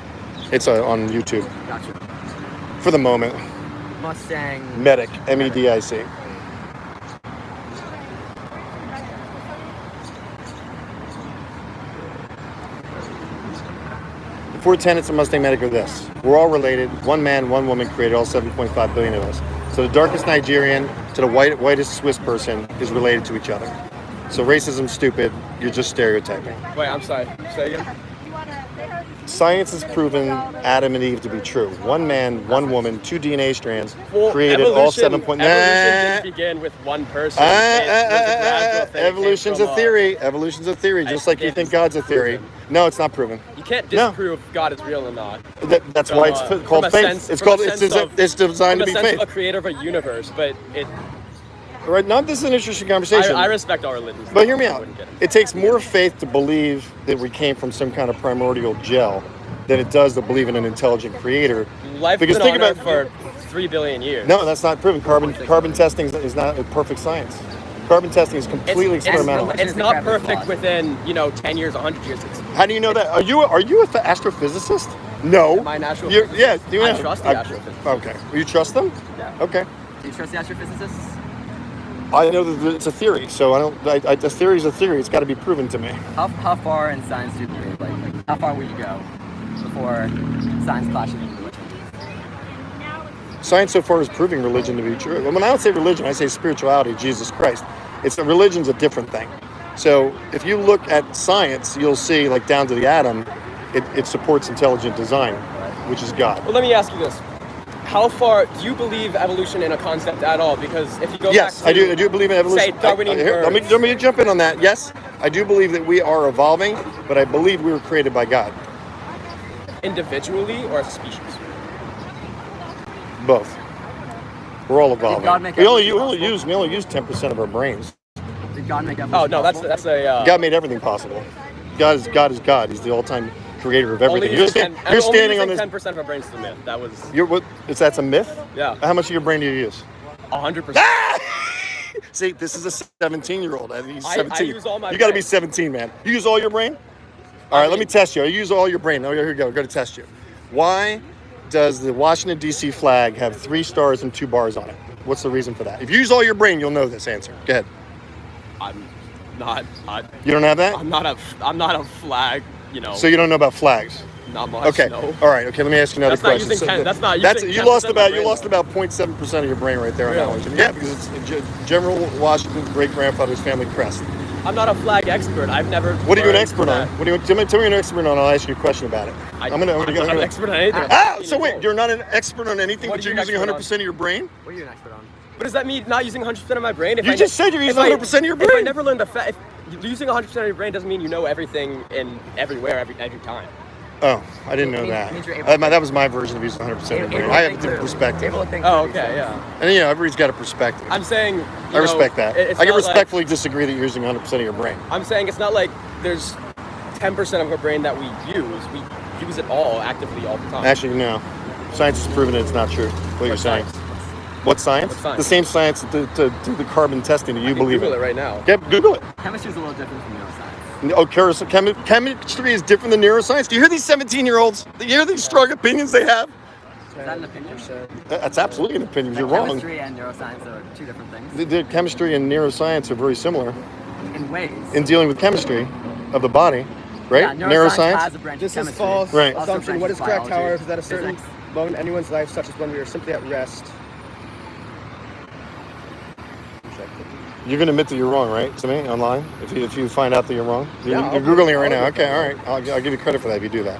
It's on YouTube. Gotcha. For the moment. MustangMedic. MEDIC. The 4 tenets of MustangMedic are this. We're all related. One man, one woman created all 7.5 billion of us. So the darkest Nigerian to the whitest Swiss person is related to each other. So racism's stupid. You're just stereotyping. Wait, I'm sorry. Say again. Science has proven Adam and Eve to be true. One man, one woman, 2 DNA strands created all 7. Evolution didn't begin with one person. Evolution's a theory. Evolution's a theory, just like you think God's a theory. No, it's not proven. You can't disprove if God is real or not. That's why it's called faith. It's designed to be faith. Of a creator of a universe, but it. Right now, this is an interesting conversation. I respect all religions. But hear me out. It takes more faith to believe that we came from some kind of primordial gel than it does to believe in an intelligent creator. Life has been on Earth for 3 billion years. No, that's not proven. Carbon testing is not a perfect science. Carbon testing is completely experimental. It's not perfect within 10 years, 100 years. How do you know that? Are you an astrophysicist? No. Am I an astrophysicist? I trust the astrophysicists. Okay. You trust them? Yeah. Okay. Do you trust the astrophysicists? I know that it's a theory, so a theory is a theory. It's got to be proven to me. How far in science do you believe? Like how far will you go before science clashes with religion? Science so far is proving religion to be true. When I don't say religion, I say spirituality, Jesus Christ. Religion's a different thing. So if you look at science, you'll see, like down to the atom, it supports intelligent design, which is God. Well, let me ask you this. How far do you believe evolution in a concept at all? Because if you go back to... I do believe in evolution. Say Darwinian birds. Let me jump in on that. Yes, I do believe that we are evolving, but I believe we were created by God. Individually or as a species? Both. We're all God evolving. make We only everything use 10% of our brains. Did God make everything Oh no, that's possible? a. God made everything possible. God is God. He's the all-time creator of everything. Only You're using 10, you're standing on this. 10% of our brains is a myth. That was. That's a myth? Yeah. How much of your brain do you use? 100%. See, this is a 17-year-old. I think he's I 17. use all my You got to be brain. 17, man. You use all your brain? All right, let me test you. You use all your brain. Oh, here we go. We're going to test you. Why does the Washington, D.C. flag have 3 stars and 2 bars on it? What's the reason for that? If you use all your brain, you'll know this answer. Go ahead. I'm not. You don't have that? I'm not a flag. You know. So you don't know about flags? Not much. Okay. No. All right. Okay. Let me ask you another That's not question. using 10 that's not using you 10% lost of about my you brain, lost though. about 0.7% of your brain right there on that Really? one. Yeah, because it's General Washington's great grandfather's family crest. I'm not a flag expert. I've never. What are you an learned expert that. on? Tell me you're an expert on. I'll ask you a question about it. I'm not an expert on anything. So wait, you're not an expert on anything, What but are you're you using an 100% expert of your brain? What are you an expert on? But does that mean not using 100% of my brain? You just said you're using 100% of your brain. If I never learned the fact, using 100% of your brain doesn't mean you know everything in everywhere every time. Oh, I didn't know that. That was my version of using 100% of your brain. I have a different perspective. Oh, okay, yeah. And everybody's got a perspective. I'm saying. I respect that. It's I can not respectfully disagree that you're using 100% of your brain. I'm saying it's not like there's 10% of our brain that we use. We use it all actively all the time. Actually, no. Science has proven it's not true. What you're saying. What science? What science? The same science to the carbon testing that you believe Google in. it right now. Yeah, Google it. Chemistry is a little different from neuroscience. Oh, chemistry is different than neuroscience. Do you hear these 17-year-olds? Do you hear these strong opinions they have? Is that an opinion? That's absolutely an opinion. You're wrong. Chemistry and neuroscience are 2 different things. The chemistry and neuroscience are very similar In ways. in dealing with chemistry of the body, right? Yeah, neuroscience has a branch of This is chemistry. false Right. Also assumption. What is branches correct, biology, however, is that a certain physics. moment in anyone's life, such as when we are simply at rest. You're going to admit that you're wrong, right, to me, online? If you find out that you're wrong? Yeah, You're Googling it right now. Okay, all right. I'll give you credit for that if you do that.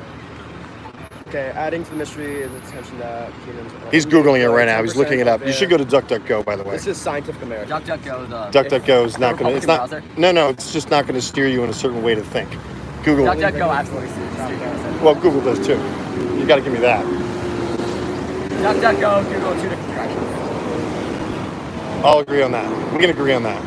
Okay, adding to the mystery is attention that humans. He's Googling it right now. He's looking it up. You should go to DuckDuckGo, by the way. This is Scientific American. DuckDuckGo, DuckDuckGo is not going to. It's not. browser? No. It's just not going to steer you in a certain way to think. Google. DuckDuckGo absolutely suits. Well, Google does too. You got to give me that. DuckDuckGo, Google, 2 different directions. I'll agree on that. We can agree on that.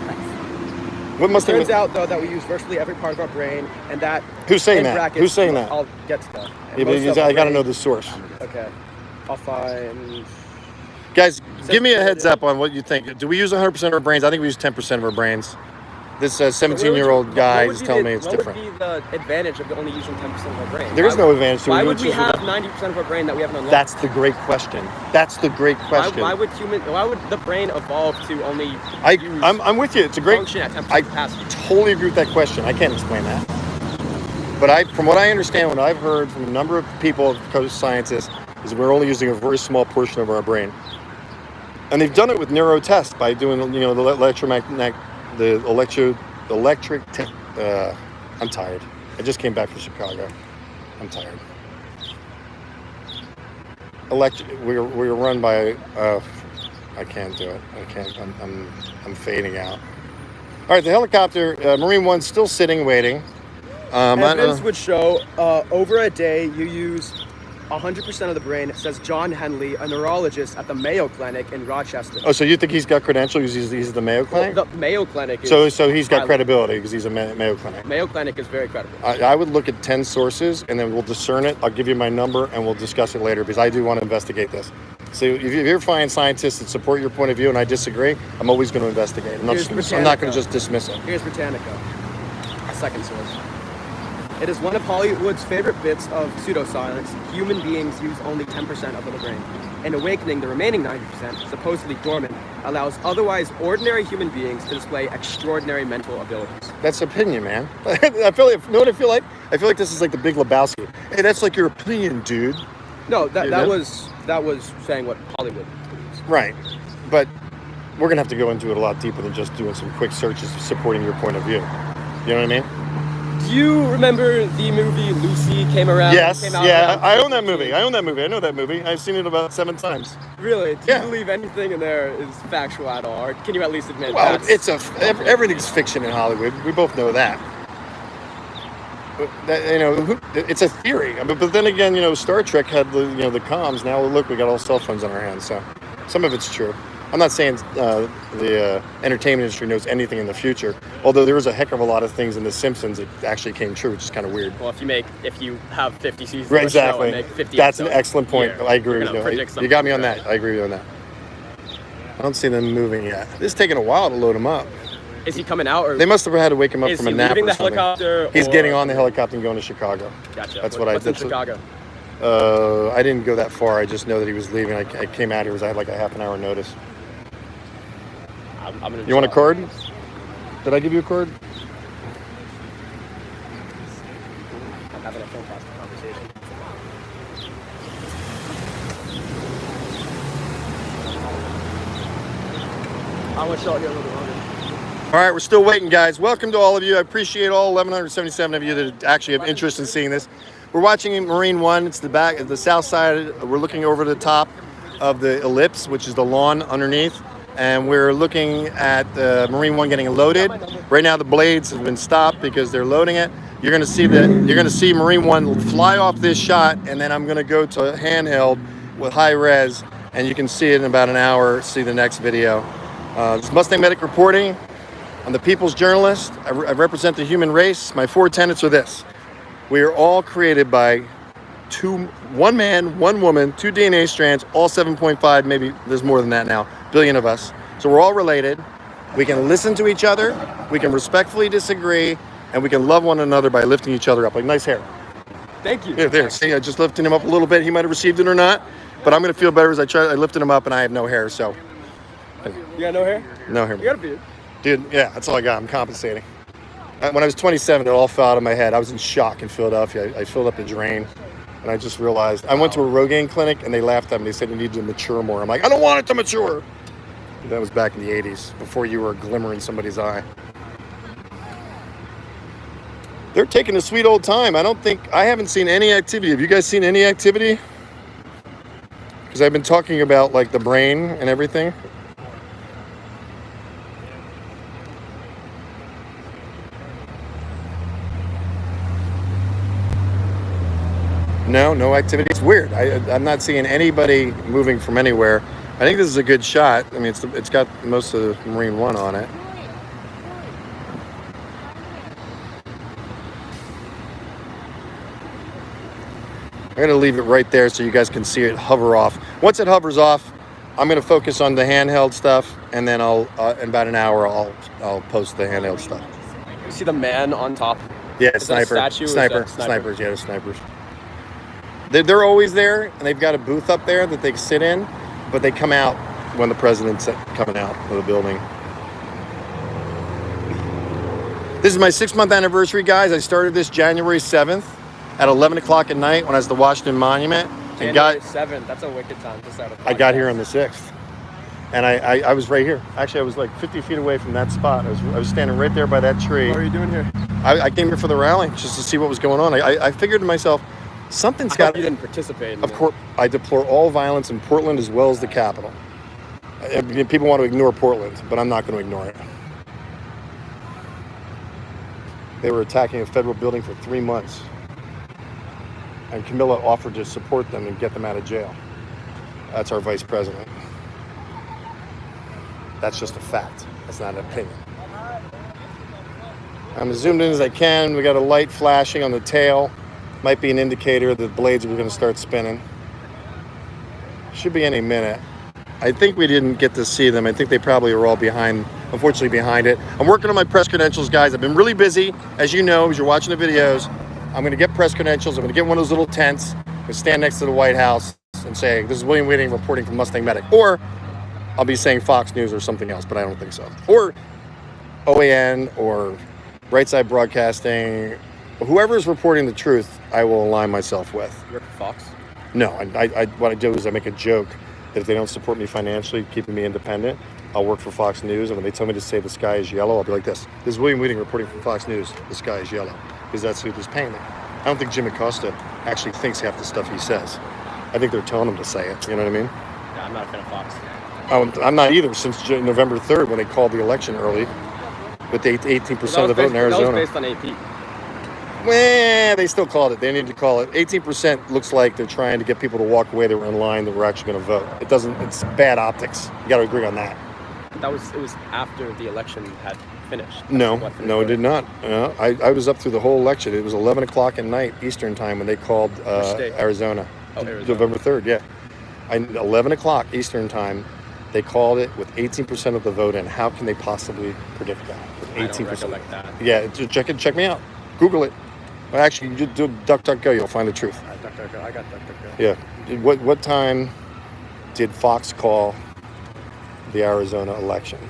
What must Turns out, though, that we use virtually every part of our brain, and that. Who's saying in that? brackets, Who's saying that? I'll get to that. And Yeah, most of but our I got to brain- know the source. Okay, I'll find. Guys, give me a heads up on what you think. Do we use 100% of our brains? I think we use 10% of our brains. This 17-year-old guy is telling me it's different. What would be the advantage of only using 10% of our brain? There is no advantage to it. Why You would we choose have it. 90% of our brain that we haven't unlocked? That's the great question. That's the great question. Why would the brain evolve to only use I'm with you. It's a great. function at 10% I capacity? totally agree with that question. I can't explain that. But from what I understand, what I've heard from a number of people, scientists, is we're only using a very small portion of our brain. And they've done it with neuro tests by doing, the electric. I'm tired. I just came back from Chicago. I'm tired. We're run by. I can't do it. I can't. I'm fading out. All right, the helicopter, Marine One's still sitting, waiting. Evidence would show over a day you use 100% of the brain. It says John Henley, a neurologist at the Mayo Clinic in Rochester. Oh, so you think he's got credentials? He's the Mayo Clinic? Well, the Mayo Clinic is... So he's got credibility because he's a Mayo Clinic. Mayo Clinic is very credible. I would look at 10 sources and then we'll discern it. I'll give you my number and we'll discuss it later because I do want to investigate this. So if you find scientists that support your point of view and I disagree, I'm always going to investigate. I'm not going to just dismiss it. Here's Britannica, a second source. It is one of Hollywood's favorite bits of pseudoscience. Human beings use only 10% of the brain. And awakening the remaining 90%, supposedly dormant, allows otherwise ordinary human beings to display extraordinary mental abilities. That's opinion, man. I feel like, you know what I feel like? I feel like this is like the Big Lebowski. Hey, that's like your opinion, dude. No, that was saying what Hollywood believes. Right. But we're going to have to go into it a lot deeper than just doing some quick searches supporting your point of view. You know what I mean? Do you remember the movie Lucy came around? Yes, came out yeah, around I own that 2015? movie. I know that movie. I've seen it about 7 times. Really? Do Yeah. you believe anything in there is factual at all? Or can you at least admit Well, that's... everything's fiction in Hollywood. We both know that. It's a theory. But then again, Star Trek had the comms. Now look, we got all cell phones in our hands. So some of it's true. I'm not saying the entertainment industry knows anything in the future, although there was a heck of a lot of things in The Simpsons that actually came true, which is kind of weird. Well, if you have 50 seasons Right, of a show exactly. and make 50 That's an episodes excellent a point. year, I agree you're with gonna you. predict You something, got me on right? that. I agree with you on that. I don't see them moving yet. It's taking a while to load him up. Is he coming out, or They must have had to wake him up is from a he nap leaving or the something. helicopter? He's or- getting on the helicopter and going to Chicago. Gotcha. That's What's in Chicago? I didn't go that far. I just know that he was leaving. I came out here because I had like a half an hour notice. I'm gonna. You want a card? Did I give you a card? I'm having a fantastic conversation. I want to show it here a little bit longer. All right, we're still waiting, guys. Welcome to all of you. I appreciate all 1,177 of you that actually have interest in seeing this. We're watching Marine One. It's the south side. We're looking over the top of the ellipse, which is the lawn underneath, and we're looking at Marine One getting loaded. Right now, the blades have been stopped because they're loading it. You're going to see Marine One fly off this shot, and then I'm going to go to handheld with high res, and you can see it in about an hour. See the next video. This is MustangMedic reporting. I'm the People's Journalist. I represent the human race. My 4 tenets are this. We are all created by one man, one woman, 2 DNA strands, all 7.5, maybe there's more than that now, billion of us. So we're all related. We can listen to each other. We can respectfully disagree. And we can love one another by lifting each other up. Like, nice hair. Thank you. Yeah, there. See, I just lifted him up a little bit. He might have received it or not. But I'm going to feel better as I lifted him up and I have no hair, so. You got no hair? No hair. You got a beard. Dude, yeah, that's all I got. I'm compensating. When I was 27, it all fell out of my head. I was in shock in Philadelphia. I filled up the drain, and I just realized. I went to a Rogaine clinic, and they laughed at me. They said, you need to mature more. I'm like, I don't want it to mature. That was back in the 80s, before you were a glimmer in somebody's eye. They're taking a sweet old time. I haven't seen any activity. Have you guys seen any activity? Because I've been talking about, like, the brain and everything. No activity. It's weird. I'm not seeing anybody moving from anywhere. I think this is a good shot. I mean, it's got most of the Marine One on it. I'm going to leave it right there so you guys can see it hover off. Once it hovers off, I'm going to focus on the handheld stuff, and then in about an hour, I'll post the handheld stuff. You see the man on top? Yeah, Is that a statue or is that snipers. Yeah, they're snipers. They're always there, and they've got a booth up there that they sit in, but they come out when the president's coming out of the building. This is my 6-month anniversary, guys. I started this January 7th at 11 o'clock at night when I was at the Washington Monument. January 7th. That's a wicked time to start a podcast. I got here on the 6th, and I was right here. Actually, I was like 50 feet away from that spot. I was standing right there by that tree. What are you doing here? I came here for the rally just to see what was going on. I figured to myself, something's got. You didn't participate in Of course, I deplore all violence in Portland as well as the Capitol. People want to ignore Portland, but I'm not going to ignore it. They were attacking a federal building for 3 months. And Camilla offered to support them and get them out of jail. That's our vice president. That's just a fact. That's not an opinion. I'm as zoomed in as I can. We got a light flashing on the tail. Might be an indicator that the blades are going to start spinning. Should be any minute. I think we didn't get to see them. I think they probably were all unfortunately behind it. I'm working on my press credentials, guys. I've been really busy, as you know, as you're watching the videos. I'm going to get press credentials. I'm going to get one of those little tents and stand next to the White House and say, this is William Whiting reporting from MustangMedic. Or I'll be saying Fox News or something else, but I don't think so. Or OAN or Right Side Broadcasting. Whoever is reporting the truth, I will align myself with. You work for Fox? No, what I do is I make a joke that if they don't support me financially, keeping me independent, I'll work for Fox News. And when they tell me to say the sky is yellow, I'll be like this. This is William Whiting reporting from Fox News. The sky is yellow. Because that's who's paying them. I don't think Jim Acosta actually thinks half the stuff he says. I think they're telling him to say it. You know what I mean? Yeah, I'm not a fan of Fox. I'm not either since November 3rd when they called the election early with the 18% of the vote in Arizona. That was based on AP. Well, they still called it. They need to call it. 18% looks like they're trying to get people to walk away that were in line that were actually going to vote. It doesn't. It's bad optics. You got to agree on that. It was after the election had finished. No, it did not. I was up through the whole election. It was 11 o'clock at night Eastern time when they called Arizona. Oh, Arizona. November 3rd, yeah. 11 o'clock Eastern time, they called it with 18% of the vote in. How can they possibly predict that? With 18%. I don't recollect that. Yeah, check me out. Google it. Well, actually, you do DuckDuckGo, you'll find the truth. DuckDuckGo. I got DuckDuckGo. Yeah. What time did Fox call the Arizona election?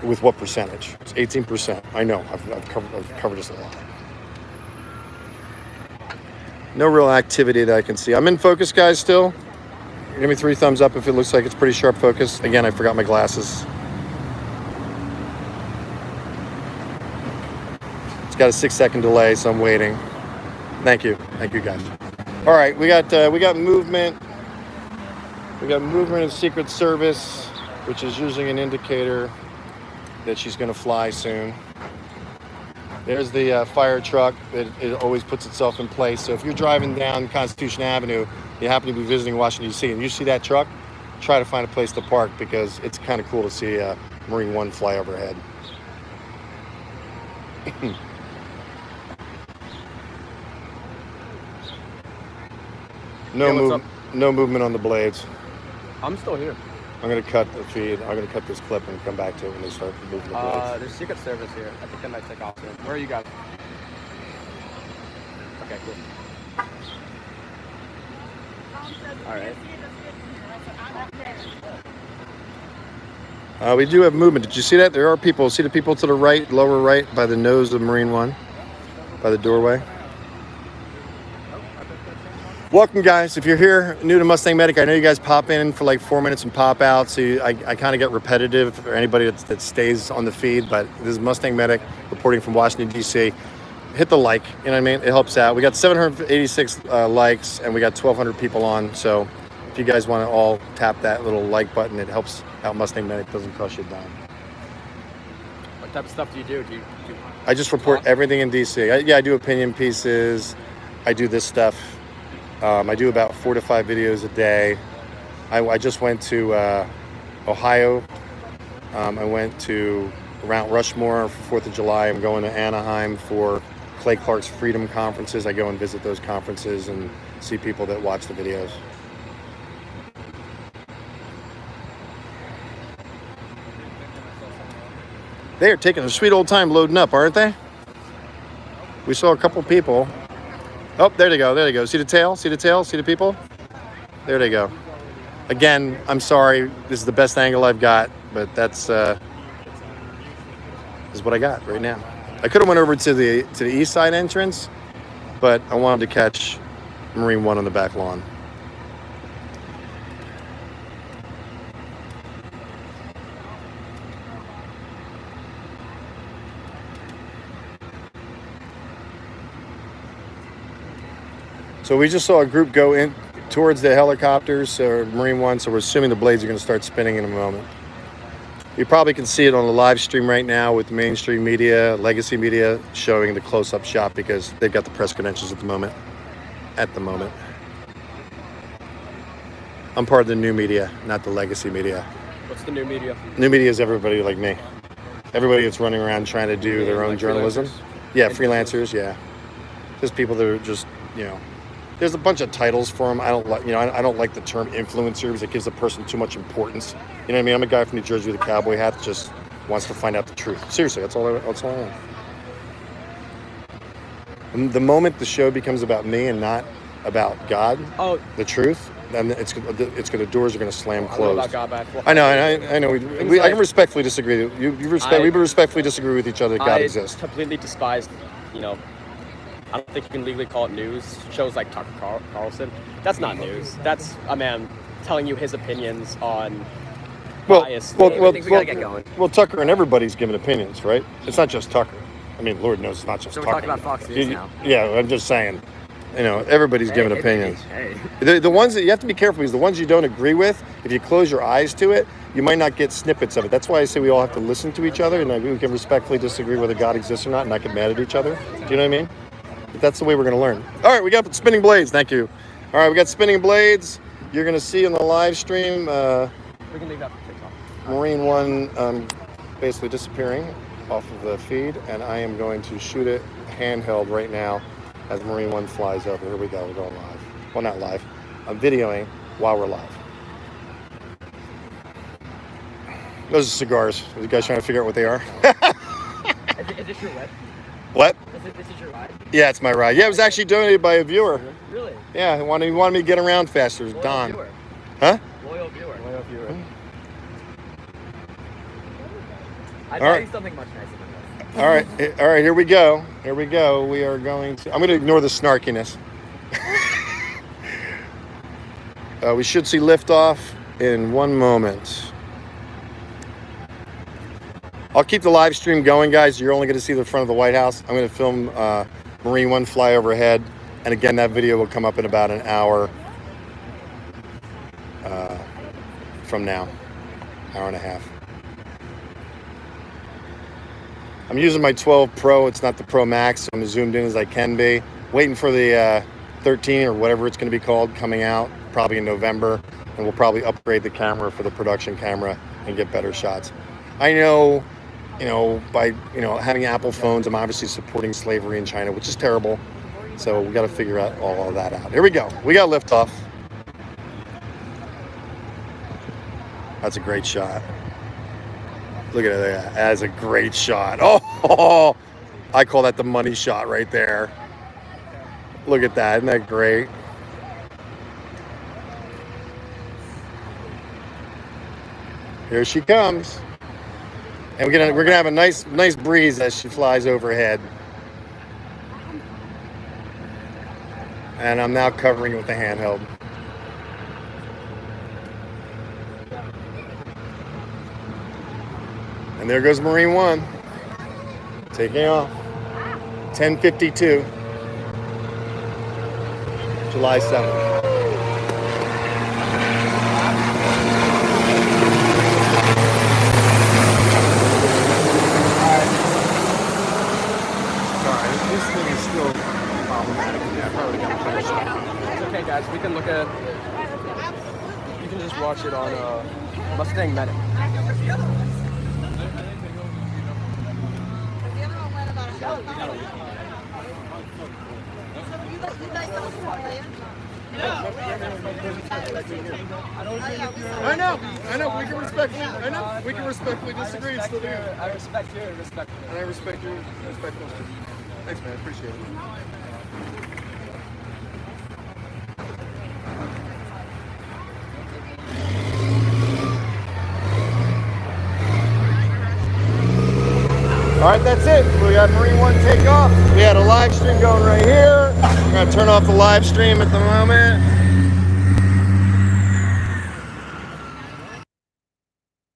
With what percentage? It's 18%. I know. I've covered this a lot. No real activity that I can see. I'm in focus, guys, still. Give me 3 thumbs up if it looks like it's pretty sharp focus. Again, I forgot my glasses. It's got a 6-second delay, so I'm waiting. Thank you, guys. All right, we got movement. We got movement of Secret Service, which is using an indicator that she's going to fly soon. There's the fire truck. It always puts itself in place. So if you're driving down Constitution Avenue, you happen to be visiting Washington, D.C., and you see that truck, try to find a place to park because it's kind of cool to see Marine One fly overhead. No movement on the blades. I'm still here. I'm going to cut the feed. I'm going to cut this clip and come back to it when they start moving the blades. There's Secret Service here. I think I might take off soon. Where are you guys? Okay, cool. All right. We do have movement. Did you see that? There are people. See the people to the right, lower right, by the nose of Marine One, by the doorway. Welcome, guys. If you're here, new to MustangMedic, I know you guys pop in for like 4 minutes and pop out, so I kind of get repetitive for anybody that stays on the feed, but this is MustangMedic reporting from Washington, D.C. Hit the like, you know what I mean? It helps out. We got 786 likes, and we got 1,200 people on, so if you guys want to all tap that little like button, it helps out MustangMedic. Doesn't cost you a dime. What type of stuff do you do? I just report everything in D.C. I do opinion pieces. I do this stuff. I do about 4 to 5 videos a day. I just went to Ohio. I went to Mount Rushmore for 4th of July. I'm going to Anaheim for Clay Clark's Freedom Conferences. I go and visit those conferences and see people that watch the videos. They are taking a sweet old time loading up, aren't they? We saw a couple people. Oh, there they go. There they go. See the tail? See the tail? See the people? There they go. Again, I'm sorry. This is the best angle I've got, but that's is what I got right now. I could have went over to the east side entrance, but I wanted to catch Marine One on the back lawn. So we just saw a group go in towards the helicopters, or Marine One, so we're assuming the blades are going to start spinning in a moment. You probably can see it on the live stream right now with mainstream media, legacy media, showing the close-up shot because they've got the press credentials at the moment. I'm part of the new media, not the legacy media. What's the new media? New media is everybody like me. Everybody that's running around trying to do their own journalism. Yeah, freelancers, yeah. Just people that are just, there's a bunch of titles for them. I don't like the term influencer because it gives a person too much importance. You know what I mean? I'm a guy from New Jersey with a cowboy hat that just wants to find out the truth. Seriously, that's all I am. The moment the show becomes about me and not about God, the truth, then the doors are going to slam closed. I know. I can respectfully disagree. We respectfully disagree with each other that God exists. I completely despise, I don't think you can legally call it news. Shows like Tucker Carlson. That's not news. That's a man telling you his opinions on bias. Well, Tucker and everybody's giving opinions, right? It's not just Tucker. I mean, Lord knows it's not just Tucker. So we're talking about Fox News now. Yeah, I'm just saying. Everybody's giving opinions. The ones that you have to be careful because the ones you don't agree with, if you close your eyes to it, you might not get snippets of it. That's why I say we all have to listen to each other, and we can respectfully disagree whether God exists or not, and not get mad at each other. Do you know what I mean? But that's the way we're going to learn. All right, we got spinning blades. Thank you. All right, we got spinning blades. You're going to see in the live stream We can leave that for TikTok. Marine One basically disappearing off of the feed, and I am going to shoot it handheld right now as Marine One flies over. Here we go. We're going live. Well, not live. I'm videoing while we're live. Those are cigars. Are you guys trying to figure out what they are? Is this your ride? What? This is your ride? Yeah, it's my ride. Yeah, it was actually donated by a viewer. Really? Yeah, he wanted me to get around faster. It was Don. Viewer. Huh? Loyal viewer. Loyal viewer. I All thought right. you something much nicer than this. All right, here we go. Here we go. We are going to, I'm going to ignore the snarkiness. We should see liftoff in 1 moment. I'll keep the live stream going, guys. You're only going to see the front of the White House. I'm going to film Marine One fly overhead. And again, that video will come up in about an hour from now. Hour and a half. I'm using my 12 Pro. It's not the Pro Max, so I'm as zoomed in as I can be. Waiting for the 13 or whatever it's going to be called coming out, probably in November. And we'll probably upgrade the camera for the production camera and get better shots. I know, by, having Apple phones, I'm obviously supporting slavery in China, which is terrible. So we got to figure out all of that out. Here we go. We got liftoff. That's a great shot. Look at that. That's a great shot. Oh, I call that the money shot right there. Look at that. Isn't that great? Here she comes. And we're gonna have a nice breeze as she flies overhead. And I'm now covering it with the handheld. And there goes Marine One. Taking off. 10:52. July 7th. This thing is still problematic. I probably got to finish it. It's okay, guys. We can look at. You can just watch it on MustangMedic. I know. We can respectfully disagree. It's still there. I respect you. And I respect your respectful. Thanks, man. Appreciate it. All right, that's it. We got Marine One take off. We had a live stream going right here. We're gonna turn off the live stream at the moment.